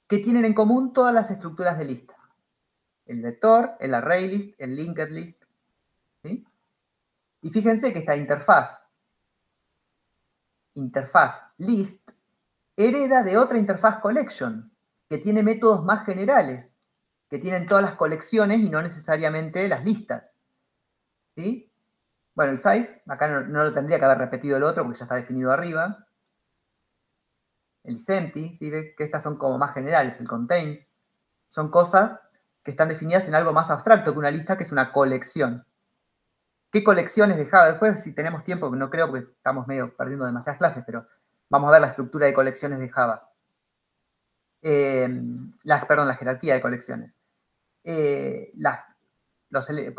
que tienen en común todas las estructuras de lista. El vector, el ArrayList, el linked list, ¿sí? Y fíjense que esta interfaz list, hereda de otra interfaz collection, que tiene métodos más generales, que tienen todas las colecciones y no necesariamente las listas. ¿Sí? Bueno, el size, acá no lo tendría que haber repetido el otro porque ya está definido arriba. El isempty, ¿sí? Ve que estas son como más generales, el contains. Son cosas que están definidas en algo más abstracto que una lista, que es una colección. ¿Qué colecciones de Java? Después, si tenemos tiempo, que no creo porque estamos medio perdiendo demasiadas clases, pero vamos a ver la estructura de colecciones de Java. La jerarquía de colecciones. Por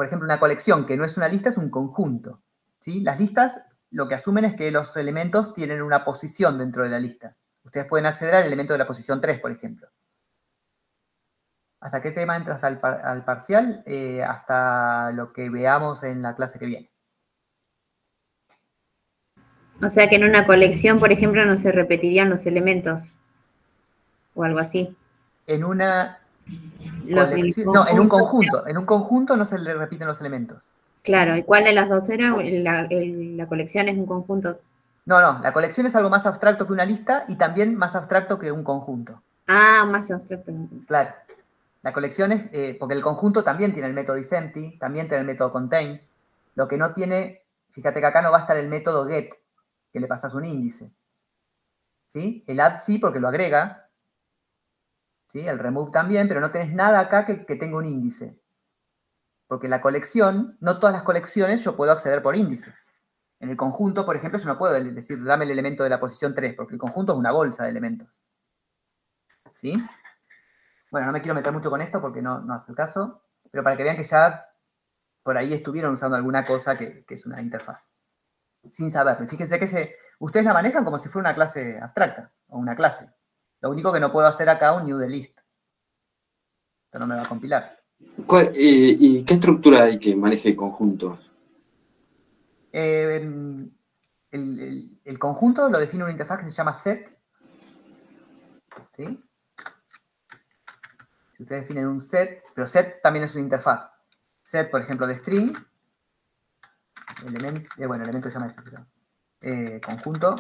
ejemplo, una colección que no es una lista es un conjunto. ¿Sí? Las listas lo que asumen es que los elementos tienen una posición dentro de la lista. Ustedes pueden acceder al elemento de la posición 3, por ejemplo. ¿Hasta qué tema entra hasta al parcial? Hasta lo que veamos en la clase que viene. O sea que en una colección, por ejemplo, no se repetirían los elementos. O algo así. En una colección, no, en un conjunto. En un conjunto no se le repiten los elementos. Claro, ¿y cuál de las dos era? La colección es un conjunto. No, la colección es algo más abstracto que una lista y también más abstracto que un conjunto. Ah, más abstracto. Claro. La colección es, porque el conjunto también tiene el método isempty, también tiene el método contains. Lo que no tiene, fíjate que acá no va a estar el método get, que le pasas un índice. ¿Sí? El add sí, porque lo agrega. ¿Sí? El remove también, pero no tenés nada acá que tenga un índice. Porque la colección, no todas las colecciones yo puedo acceder por índice. En el conjunto, por ejemplo, yo no puedo decir, dame el elemento de la posición 3, porque el conjunto es una bolsa de elementos. ¿Sí? Bueno, no me quiero meter mucho con esto porque no hace el caso, pero para que vean que ya por ahí estuvieron usando alguna cosa que es una interfaz. Sin saberlo. Fíjense que ustedes la manejan como si fuera una clase abstracta, o una clase. Lo único que no puedo hacer acá es un new de list. Esto no me va a compilar. ¿Y qué estructura hay que maneje conjuntos? El conjunto lo define una interfaz que se llama set. ¿Sí? Si ustedes definen un set, pero set también es una interfaz. Set, por ejemplo, de string. Elemento se llama ese, pero, conjunto.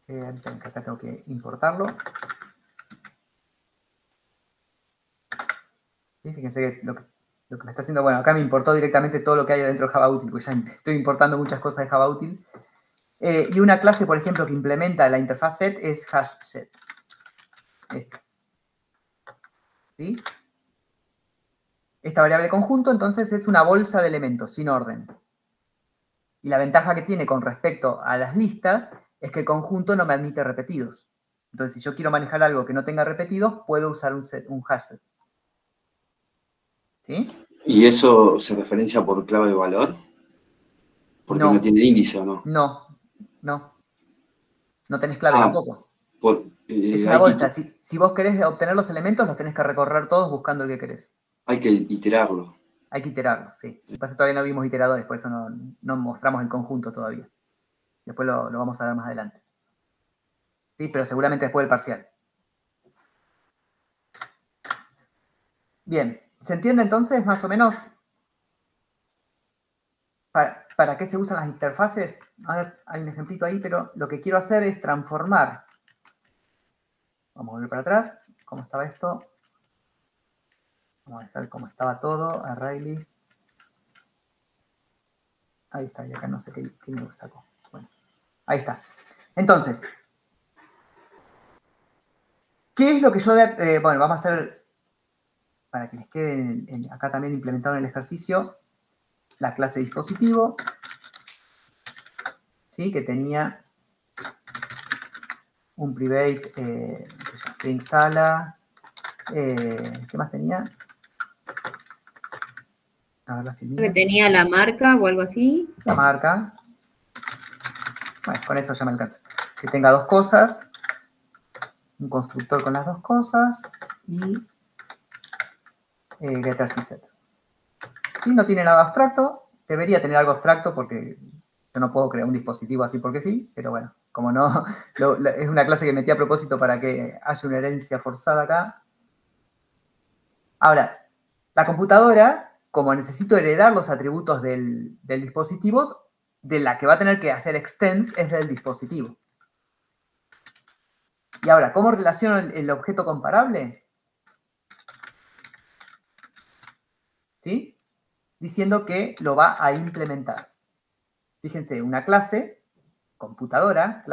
Acá tengo que importarlo. ¿Sí? Fíjense que lo que me está haciendo, bueno, acá me importó directamente todo lo que hay dentro de JavaUtil, porque ya estoy importando muchas cosas de JavaUtil. Y una clase, por ejemplo, que implementa la interfaz set es hashSet. ¿Sí? Esta variable conjunto, entonces, es una bolsa de elementos, sin orden. Y la ventaja que tiene con respecto a las listas es que el conjunto no me admite repetidos. Entonces, si yo quiero manejar algo que no tenga repetidos, puedo usar un hashSet. ¿Sí? ¿Y eso se referencia por clave de valor? Porque no tiene índice, ¿o no? No. No tenés clave tampoco. Es una bolsa. Si vos querés obtener los elementos, los tenés que recorrer todos buscando el que querés. Hay que iterarlo. Hay que iterarlo, sí. Lo que pasa es que todavía no vimos iteradores, por eso no mostramos el conjunto todavía. Después lo vamos a ver más adelante. Sí, pero seguramente después del parcial. Bien, ¿se entiende entonces más o menos para qué se usan las interfaces? A ver, hay un ejemplito ahí, pero lo que quiero hacer es transformar. Vamos a volver para atrás. ¿Cómo estaba esto? Vamos a dejar cómo estaba todo. ArrayList. Ahí está, y acá no sé qué me sacó. Bueno, ahí está. Entonces, ¿qué es lo que yo... bueno, vamos a hacer, para que les quede acá también implementado en el ejercicio, la clase dispositivo, ¿sí? Que tenía un private string sala. ¿Qué más tenía? A ver, las que tenía la marca o algo así. La marca. Bueno, con eso ya me alcanza. Que tenga dos cosas, un constructor con las dos cosas y getters y setters. ¿Sí? No tiene nada abstracto. Debería tener algo abstracto porque yo no puedo crear un dispositivo así porque sí, pero bueno, como no, es una clase que metí a propósito para que haya una herencia forzada acá. Ahora, la computadora, como necesito heredar los atributos del dispositivo, de la que va a tener que hacer extends es del dispositivo. Y ahora, ¿cómo relaciono el objeto comparable? ¿Sí? Diciendo que lo va a implementar. Fíjense, una clase computadora,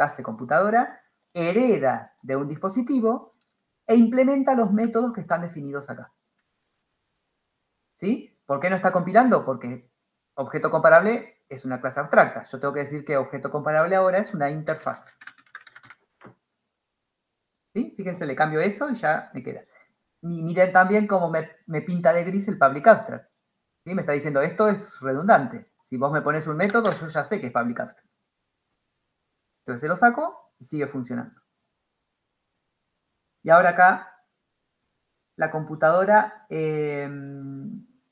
hereda de un dispositivo e implementa los métodos que están definidos acá. ¿Sí? ¿Por qué no está compilando? Porque objeto comparable es una clase abstracta. Yo tengo que decir que objeto comparable ahora es una interfaz. ¿Sí? Fíjense, le cambio eso y ya me queda. Y miren también cómo me pinta de gris el public abstract. ¿Sí? Me está diciendo, esto es redundante. Si vos me pones un método, yo ya sé que es public abstract. Entonces se lo saco y sigue funcionando. Y ahora acá, la computadora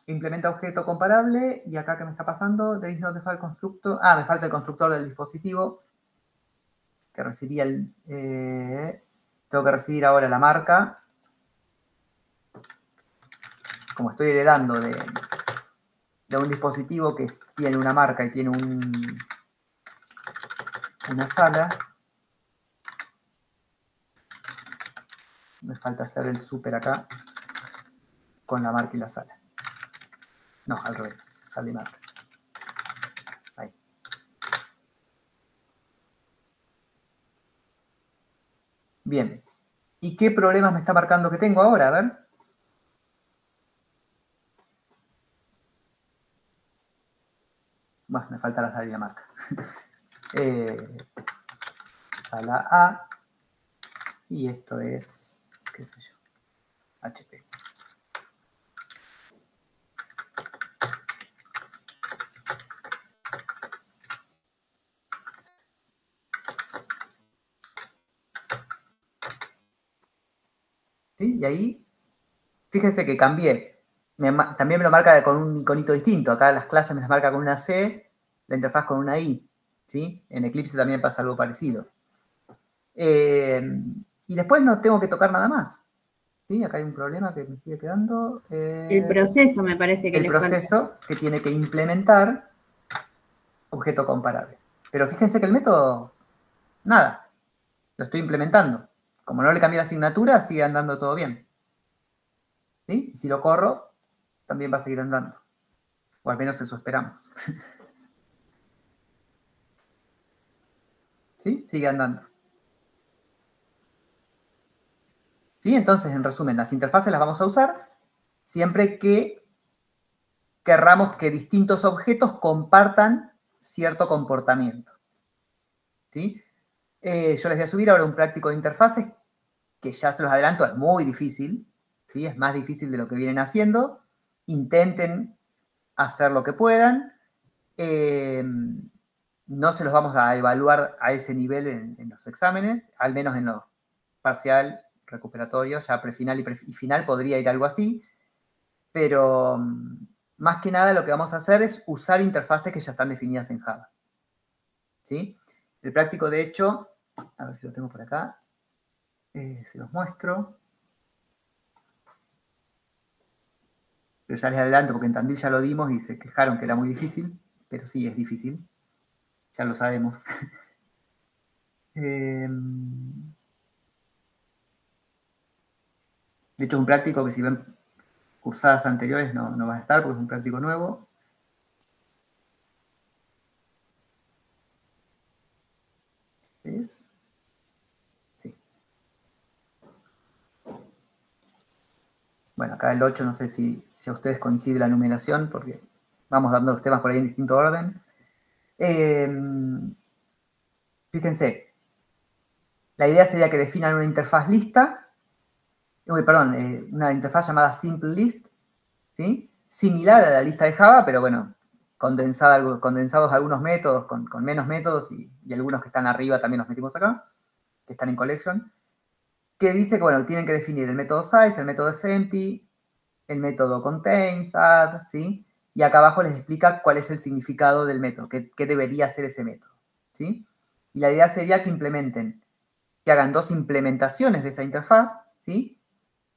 implementa objeto comparable. Y acá, ¿qué me está pasando? There is not the file constructor. Ah, me falta el constructor del dispositivo. Que recibía el... tengo que recibir ahora la marca. Como estoy heredando de un dispositivo que tiene una marca y tiene una sala, me falta hacer el super acá con la marca y la sala. No, al revés, sala y marca. Ahí. Bien. ¿Y qué problemas me está marcando que tengo ahora? A ver. Bueno, me falta la sala y la marca. Sala A. Y esto es, qué sé yo, HP. ¿Sí? Y ahí, fíjense que cambié. También me lo marca con un iconito distinto. Acá las clases me las marca con una C, la interfaz con una I. ¿Sí? En Eclipse también pasa algo parecido. Y después no tengo que tocar nada más. ¿Sí? Acá hay un problema que me sigue quedando. El proceso me parece que el proceso que tiene que implementar objeto comparable. Pero fíjense que el método, nada, lo estoy implementando. Como no le cambié la asignatura, sigue andando todo bien. ¿Sí? Y si lo corro, también va a seguir andando. O al menos eso esperamos. ¿Sí? Sigue andando. ¿Sí? Entonces, en resumen, las interfaces las vamos a usar siempre que querramos que distintos objetos compartan cierto comportamiento. ¿Sí? Yo les voy a subir ahora un práctico de interfaces que ya se los adelanto, es muy difícil. ¿Sí? Es más difícil de lo que vienen haciendo. Intenten hacer lo que puedan. no se los vamos a evaluar a ese nivel en los exámenes, al menos en los parcial, recuperatorio, ya prefinal y final podría ir algo así, pero más que nada lo que vamos a hacer es usar interfaces que ya están definidas en Java. ¿Sí? El práctico, de hecho, a ver si lo tengo por acá, se los muestro. Pero ya les adelanto porque en Tandil ya lo dimos y se quejaron que era muy difícil, pero sí es difícil, ya lo sabemos. De hecho es un práctico que si ven cursadas anteriores no va a estar porque es un práctico nuevo. ¿Es? Sí. Bueno, acá el 8 no sé si a ustedes coincide la numeración porque vamos dando los temas por ahí en distinto orden. Fíjense, la idea sería que definan una interfaz lista, una interfaz llamada simple list, ¿sí? Similar a la lista de Java, pero bueno, condensados algunos métodos con menos métodos y algunos que están arriba también los metimos acá, que están en collection, que dice que, bueno, tienen que definir el método size, el método empty, el método contains, add, ¿sí? Y acá abajo les explica cuál es el significado del método, qué debería ser ese método, ¿sí? Y la idea sería que hagan dos implementaciones de esa interfaz, ¿sí?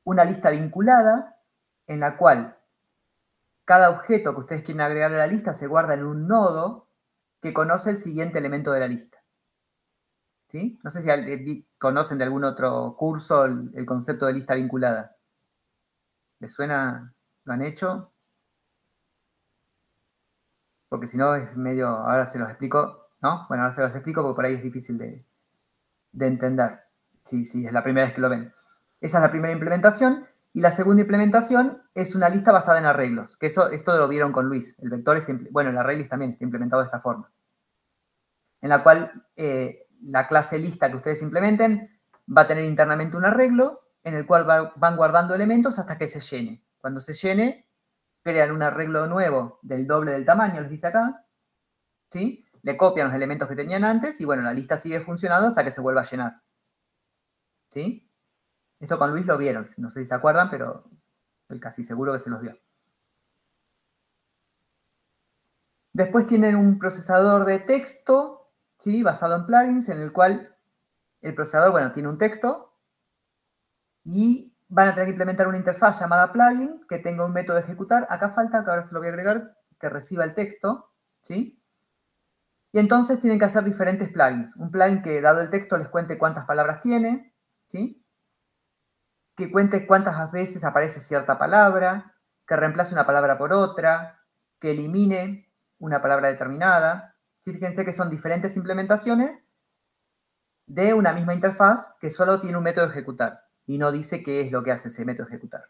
Una lista vinculada en la cual cada objeto que ustedes quieren agregar a la lista se guarda en un nodo que conoce el siguiente elemento de la lista. ¿Sí? No sé si conocen de algún otro curso el concepto de lista vinculada. ¿Les suena? ¿Lo han hecho? Porque si no es medio... Ahora se los explico, ¿no? Bueno, ahora se los explico porque por ahí es difícil de entender. Si es la primera vez que lo ven. Esa es la primera implementación. Y la segunda implementación es una lista basada en arreglos. Que esto lo vieron con Luis. El vector el arraylist también está implementado de esta forma. En la cual la clase lista que ustedes implementen va a tener internamente un arreglo en el cual van guardando elementos hasta que se llene. Cuando se llene, crean un arreglo nuevo del doble del tamaño, les dice acá. ¿Sí? Le copian los elementos que tenían antes y bueno, la lista sigue funcionando hasta que se vuelva a llenar. ¿Sí? Esto con Luis lo vieron, no sé si se acuerdan, pero estoy casi seguro que se los vio. Después tienen un procesador de texto, ¿sí? Basado en plugins, en el cual el procesador, bueno, tiene un texto y van a tener que implementar una interfaz llamada plugin que tenga un método de ejecutar. Acá falta, que ahora se lo voy a agregar, que reciba el texto, ¿sí? Y entonces tienen que hacer diferentes plugins. Un plugin que, dado el texto, les cuente cuántas palabras tiene, ¿sí? Que cuente cuántas veces aparece cierta palabra, que reemplace una palabra por otra, que elimine una palabra determinada. Fíjense que son diferentes implementaciones de una misma interfaz que solo tiene un método de ejecutar y no dice qué es lo que hace ese método de ejecutar.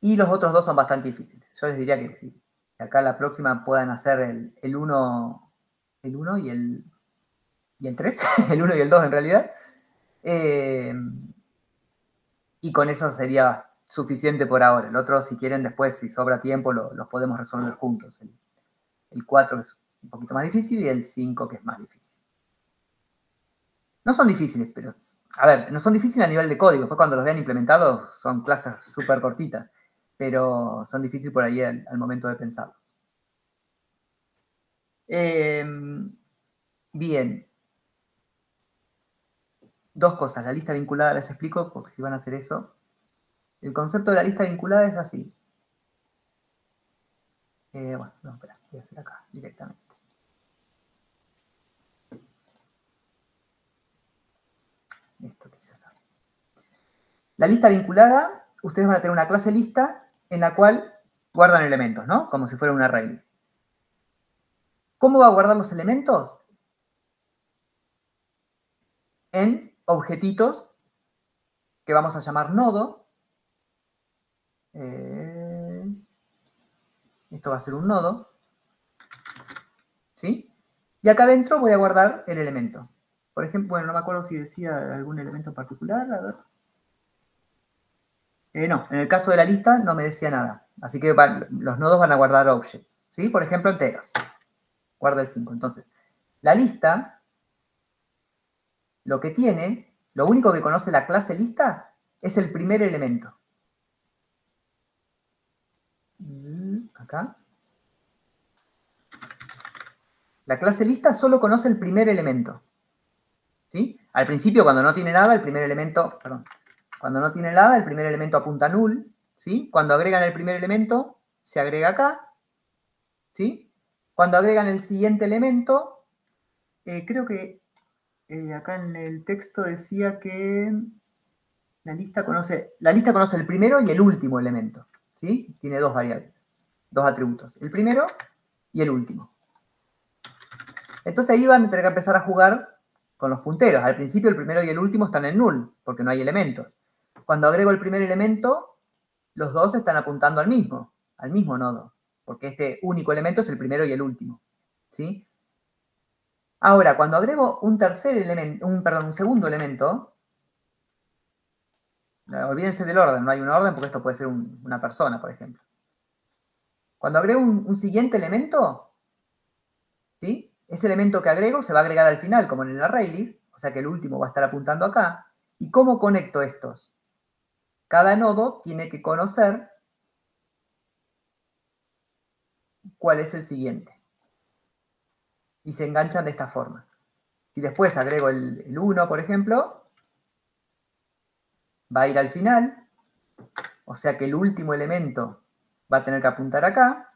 Y los otros dos son bastante difíciles. Yo les diría que sí. Que acá la próxima puedan hacer el 1 y el 3, el 1 y el 2 en realidad. Y con eso sería suficiente por ahora. El otro, si quieren, después, si sobra tiempo, los podemos resolver juntos. El 4 es un poquito más difícil y el 5 que es más difícil. No son difíciles, pero... A ver, no son difíciles a nivel de código. Después cuando los vean implementados son clases súper cortitas. Pero son difíciles por ahí al momento de pensarlos. Bien. Dos cosas. La lista vinculada les explico, porque si van a hacer eso. El concepto de la lista vinculada es así. Bueno, no, espera, voy a hacer acá directamente. Esto que se sabe. La lista vinculada, ustedes van a tener una clase lista en la cual guardan elementos, ¿no? Como si fuera un array. ¿Cómo va a guardar los elementos? En objetitos que vamos a llamar nodo. Esto va a ser un nodo. ¿Sí? Y acá adentro voy a guardar el elemento. Por ejemplo, bueno, no me acuerdo si decía algún elemento en particular. A ver. No, en el caso de la lista no me decía nada. Así que los nodos van a guardar objects. ¿Sí? Por ejemplo, enteros. Guarda el 5. Entonces, la lista, lo que tiene, lo único que conoce la clase lista es el primer elemento. Acá. La clase lista solo conoce el primer elemento. ¿Sí? Al principio, cuando no tiene nada, el primer elemento, perdón, cuando no tiene nada, el primer elemento apunta a null. ¿Sí? Cuando agregan el primer elemento, se agrega acá. ¿Sí? Cuando agregan el siguiente elemento, creo que acá en el texto decía que la lista conoce el primero y el último elemento. ¿Sí? Tiene dos variables, dos atributos. El primero y el último. Entonces ahí van a tener que empezar a jugar con los punteros. Al principio el primero y el último están en null, porque no hay elementos. Cuando agrego el primer elemento, los dos están apuntando al mismo nodo, porque este único elemento es el primero y el último. ¿Sí? Ahora, cuando agrego un segundo elemento, olvídense del orden, no hay un orden porque esto puede ser una persona, por ejemplo. Cuando agrego un siguiente elemento, ¿sí? Ese elemento que agrego se va a agregar al final, como en el ArrayList, o sea que el último va a estar apuntando acá. ¿Y cómo conecto estos? Cada nodo tiene que conocer cuál es el siguiente. Y se enganchan de esta forma. Si después agrego el 1, por ejemplo, va a ir al final, o sea que el último elemento va a tener que apuntar acá,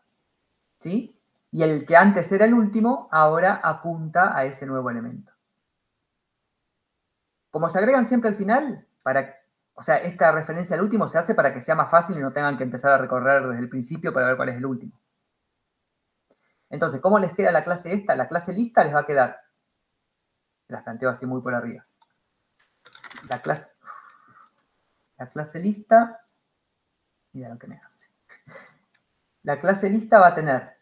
¿sí? Y el que antes era el último, ahora apunta a ese nuevo elemento. Como se agregan siempre al final, o sea, esta referencia al último se hace para que sea más fácil y no tengan que empezar a recorrer desde el principio para ver cuál es el último. Entonces, ¿cómo les queda la clase esta? La clase lista les va a quedar, las planteo así muy por arriba. La clase lista, mira lo que me hace. La clase lista va a tener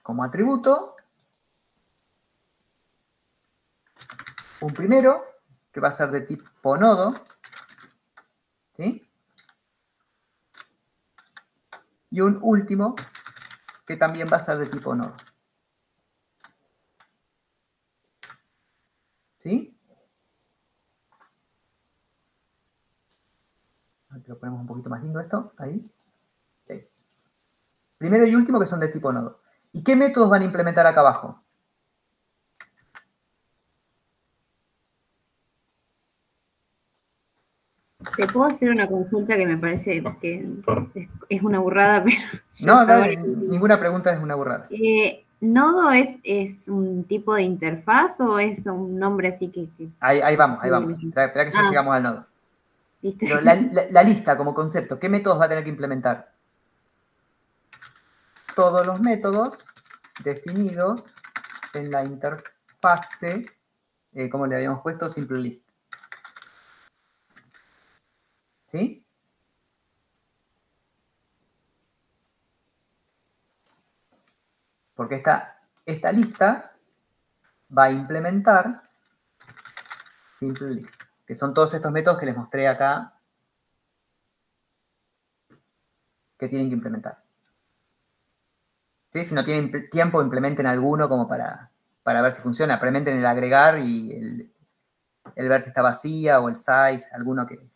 como atributo un primero, que va a ser de tipo nodo, ¿sí? Y un último, que también va a ser de tipo nodo. ¿Sí? Aquí lo ponemos un poquito más lindo esto, ahí. Okay. Primero y último que son de tipo nodo. ¿Y qué métodos van a implementar acá abajo? Te puedo hacer una consulta que me parece que es una burrada, pero... No, ninguna pregunta es una burrada. ¿Nodo es un tipo de interfaz o es un nombre así que... Ahí vamos. Espera que ya llegamos al nodo. Pero la lista como concepto, ¿qué métodos va a tener que implementar? Todos los métodos definidos en la interfase, como le habíamos puesto, simple list. ¿Sí? Porque esta lista va a implementar simple list, que son todos estos métodos que les mostré acá que tienen que implementar. ¿Sí? Si no tienen tiempo, implementen alguno como para ver si funciona. Implementen el agregar y el ver si está vacía o el size, alguno que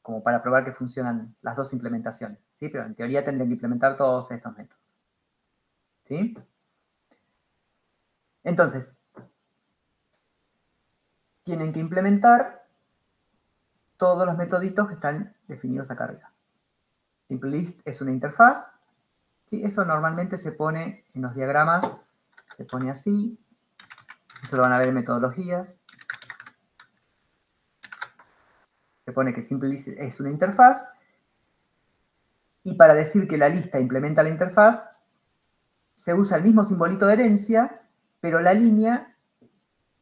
como para probar que funcionan las dos implementaciones. ¿Sí? Pero en teoría tendrían que implementar todos estos métodos. ¿Sí? Entonces, tienen que implementar todos los metoditos que están definidos acá arriba. Simple list es una interfaz. ¿Sí? Eso normalmente se pone en los diagramas, se pone así. Eso lo van a ver en metodologías. Se pone que simple list es una interfaz. Y para decir que la lista implementa la interfaz, se usa el mismo simbolito de herencia, pero la línea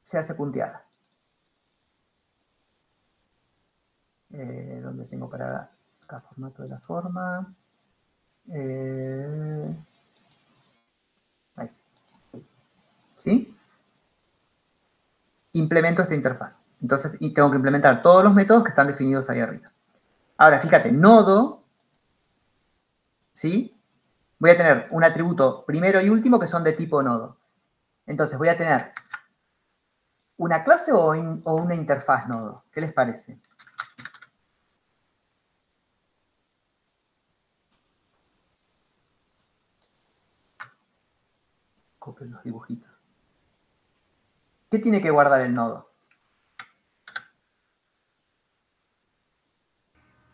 se hace punteada. ¿Dónde tengo para acá? Formato de la forma. Ahí. ¿Sí? implemento esta interfaz. Entonces, y tengo que implementar todos los métodos que están definidos ahí arriba. Ahora, fíjate, nodo, ¿sí? Voy a tener un atributo primero y último que son de tipo nodo. Entonces, voy a tener una clase o una interfaz nodo. ¿Qué les parece? Copien los dibujitos. ¿Qué tiene que guardar el nodo?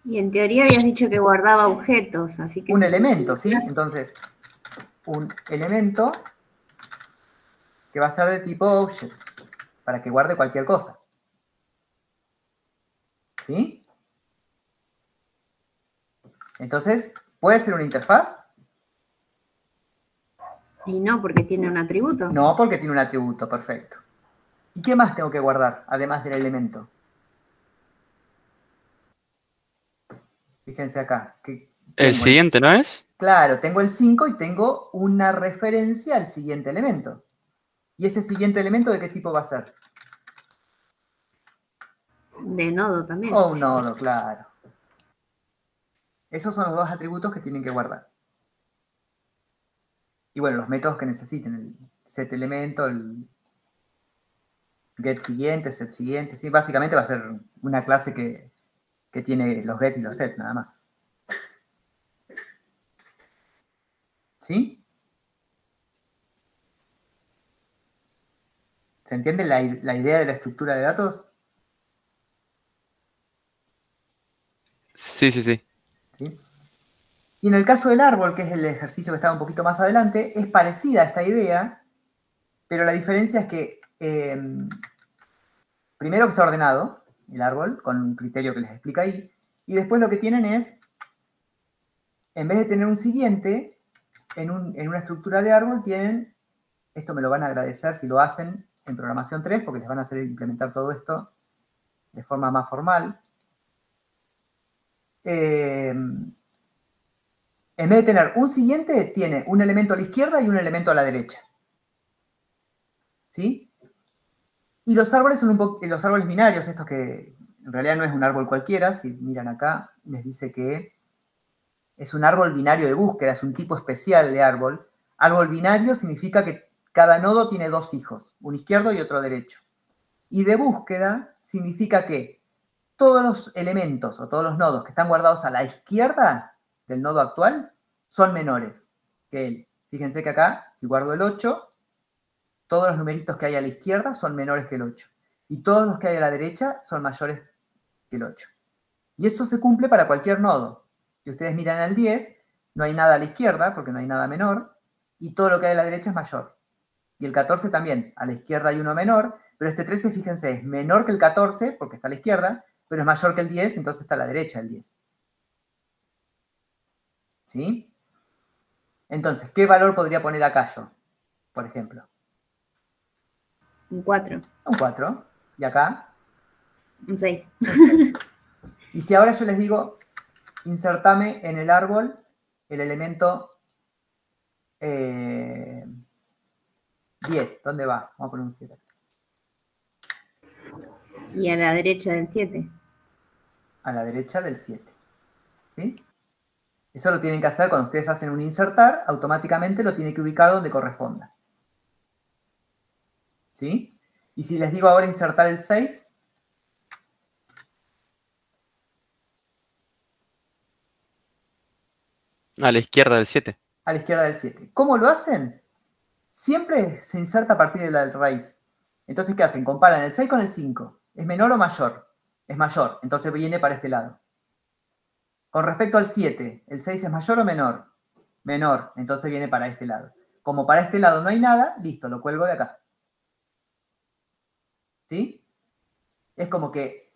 Y en teoría habías dicho que guardaba objetos, así que... Un elemento, ¿sí? Entonces, un elemento que va a ser de tipo object, para que guarde cualquier cosa. ¿Sí? Entonces, ¿puede ser una interfaz? Y no, porque tiene un atributo. No, porque tiene un atributo, perfecto. ¿Y qué más tengo que guardar, además del elemento? Fíjense acá. El siguiente, ¿no es? Claro, tengo el 5 y tengo una referencia al siguiente elemento. ¿Y ese siguiente elemento de qué tipo va a ser? De nodo también. O un nodo, claro. Esos son los dos atributos que tienen que guardar. Y bueno, los métodos que necesiten, el set elemento, el get siguiente, set siguiente. Sí, básicamente va a ser una clase que tiene los get y los set, nada más. ¿Sí? ¿Se entiende la idea de la estructura de datos? Sí, sí, sí. ¿Sí? Y en el caso del árbol, que es el ejercicio que estaba un poquito más adelante, es parecida a esta idea, pero la diferencia es que primero que está ordenado el árbol, con un criterio que les explica ahí, y después lo que tienen es, en vez de tener un siguiente, en una estructura de árbol tienen, esto me lo van a agradecer si lo hacen en programación 3, porque les van a hacer implementar todo esto de forma más formal. En vez de tener un siguiente, tiene un elemento a la izquierda y un elemento a la derecha. ¿Sí? Y los árboles son los árboles binarios, estos que en realidad no es un árbol cualquiera, si miran acá, les dice que es un árbol binario de búsqueda, es un tipo especial de árbol. Árbol binario significa que cada nodo tiene dos hijos, uno izquierdo y otro derecho. Y de búsqueda significa que todos los elementos o todos los nodos que están guardados a la izquierda del nodo actual son menores que él. Fíjense que acá, si guardo el 8, todos los numeritos que hay a la izquierda son menores que el 8. Y todos los que hay a la derecha son mayores que el 8. Y esto se cumple para cualquier nodo. Si ustedes miran al 10, no hay nada a la izquierda, porque no hay nada menor, y todo lo que hay a la derecha es mayor. Y el 14 también, a la izquierda hay uno menor, pero este 13, fíjense, es menor que el 14, porque está a la izquierda, pero es mayor que el 10, entonces está a la derecha el 10. ¿Sí? Entonces, ¿qué valor podría poner acá yo, por ejemplo? Un 4. Un 4. ¿Y acá? Un 6. Un 6. Y si ahora yo les digo, insertame en el árbol el elemento 10, ¿dónde va? Vamos a poner un 7. Y a la derecha del 7. A la derecha del 7. ¿Sí? Eso lo tienen que hacer cuando ustedes hacen un insertar, automáticamente lo tienen que ubicar donde corresponda. ¿Sí? Y si les digo ahora insertar el 6, A la izquierda del 7. a la izquierda del 7. ¿Cómo lo hacen? Siempre se inserta a partir de la raíz. Entonces, ¿qué hacen? Comparan el 6 con el 5. ¿Es menor o mayor? Es mayor, entonces viene para este lado. Con respecto al 7, ¿el 6 es mayor o menor? Menor, entonces viene para este lado. Como para este lado no hay nada, listo, lo cuelgo de acá. ¿Sí? Es como que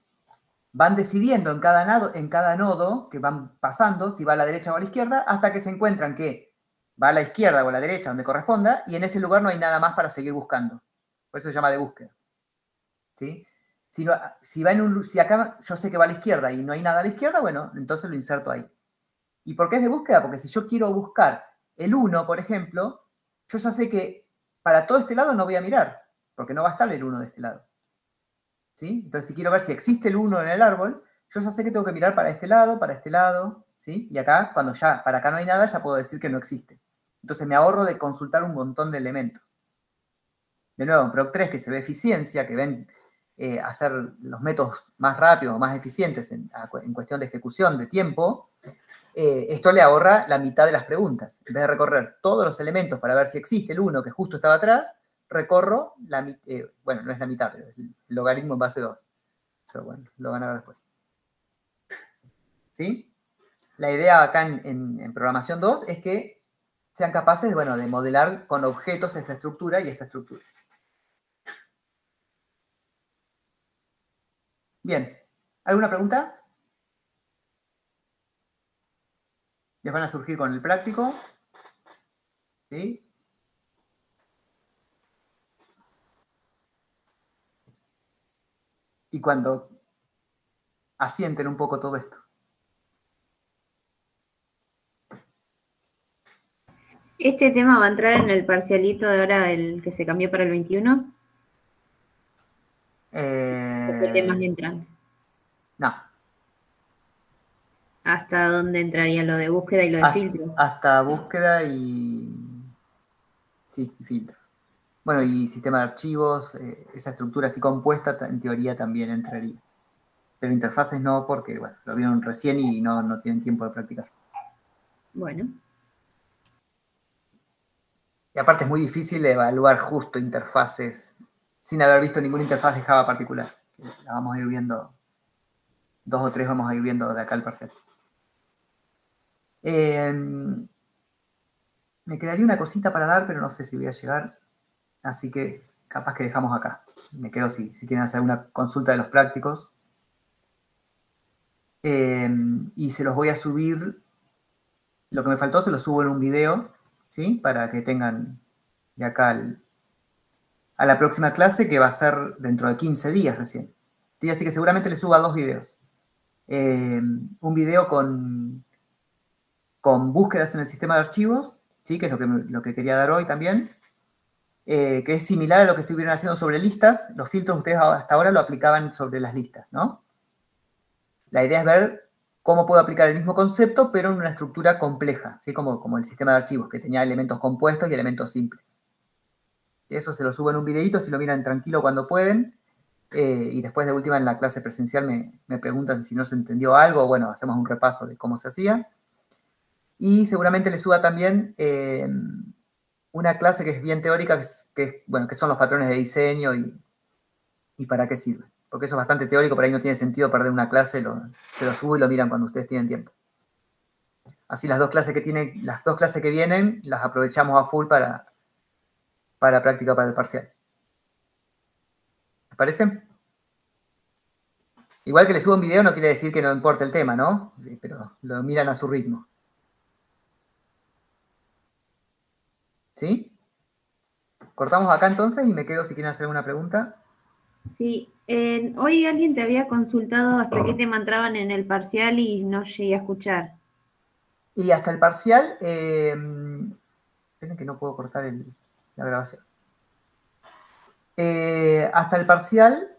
van decidiendo en cada nodo que van pasando, si va a la derecha o a la izquierda, hasta que se encuentran que va a la izquierda o a la derecha, donde corresponda, y en ese lugar no hay nada más para seguir buscando. Por eso se llama de búsqueda. ¿Sí? Si acá yo sé que va a la izquierda y no hay nada a la izquierda, bueno, entonces lo inserto ahí. ¿Y por qué es de búsqueda? Porque si yo quiero buscar el 1, por ejemplo, yo ya sé que para todo este lado no voy a mirar, porque no va a estar el 1 de este lado. ¿sí? Entonces, si quiero ver si existe el 1 en el árbol, yo ya sé que tengo que mirar para este lado, ¿sí? Y acá, cuando ya para acá no hay nada, ya puedo decir que no existe. Entonces me ahorro de consultar un montón de elementos. De nuevo, en Proc 3, que se ve eficiencia, que ven hacer los métodos más rápidos, más eficientes en cuestión de ejecución, de tiempo, esto le ahorra la mitad de las preguntas. En vez de recorrer todos los elementos para ver si existe el 1 que justo estaba atrás, recorro, bueno, no es la mitad, pero es el logaritmo en base 2. Eso, bueno, lo van a ver después. ¿Sí? La idea acá en programación 2 es que sean capaces, bueno, de modelar con objetos esta estructura y esta estructura. Bien. ¿Alguna pregunta? Les van a surgir con el práctico. ¿Sí? Y cuando asienten un poco todo esto. ¿Este tema va a entrar en el parcialito de ahora, el que se cambió para el 21? ¿Qué temas entran? No. ¿Hasta dónde entraría lo de búsqueda y lo de filtros? Hasta búsqueda y... Sí, y filtros. Bueno, y sistema de archivos, esa estructura así compuesta, en teoría también entraría. Pero interfaces no, porque, bueno, lo vieron recién y no tienen tiempo de practicar. Bueno. Y aparte es muy difícil evaluar justo interfaces sin haber visto ninguna interfaz de Java particular. La vamos a ir viendo, 2 o 3 vamos a ir viendo de acá al parcial. Me quedaría una cosita para dar, pero no sé si voy a llegar. Así que capaz que dejamos acá. Me quedo si quieren hacer una consulta de los prácticos. Y se los voy a subir. Lo que me faltó se lo subo en un video, ¿sí? Para que tengan de acá a la próxima clase, que va a ser dentro de 15 días recién. ¿Sí? Así que seguramente les suba 2 videos. Un video con búsquedas en el sistema de archivos, ¿sí? Que es lo que quería dar hoy también. Que es similar a lo que estuvieron haciendo sobre listas. Los filtros ustedes hasta ahora lo aplicaban sobre las listas, ¿no? La idea es ver cómo puedo aplicar el mismo concepto, pero en una estructura compleja, ¿sí? Como el sistema de archivos, que tenía elementos compuestos y elementos simples. Eso se lo subo en un videito, si lo miran tranquilo cuando pueden. Y después de última en la clase presencial me preguntan si no se entendió algo. Bueno, hacemos un repaso de cómo se hacía. Y seguramente les suba también una clase que es bien teórica, que son los patrones de diseño y para qué sirve. Porque eso es bastante teórico, por ahí no tiene sentido perder una clase, se lo subo y lo miran cuando ustedes tienen tiempo. Así las 2 clases que vienen, las aprovechamos a full para práctica para el parcial. ¿Les parece? Igual que les subo un video no quiere decir que no importe el tema, ¿no? Pero lo miran a su ritmo. ¿Sí? Cortamos acá entonces y me quedo si quieren hacer alguna pregunta. Sí, hoy alguien te había consultado hasta qué tema entraban en el parcial y no llegué a escuchar. Y hasta el parcial, esperen que no puedo cortar la grabación. Hasta el parcial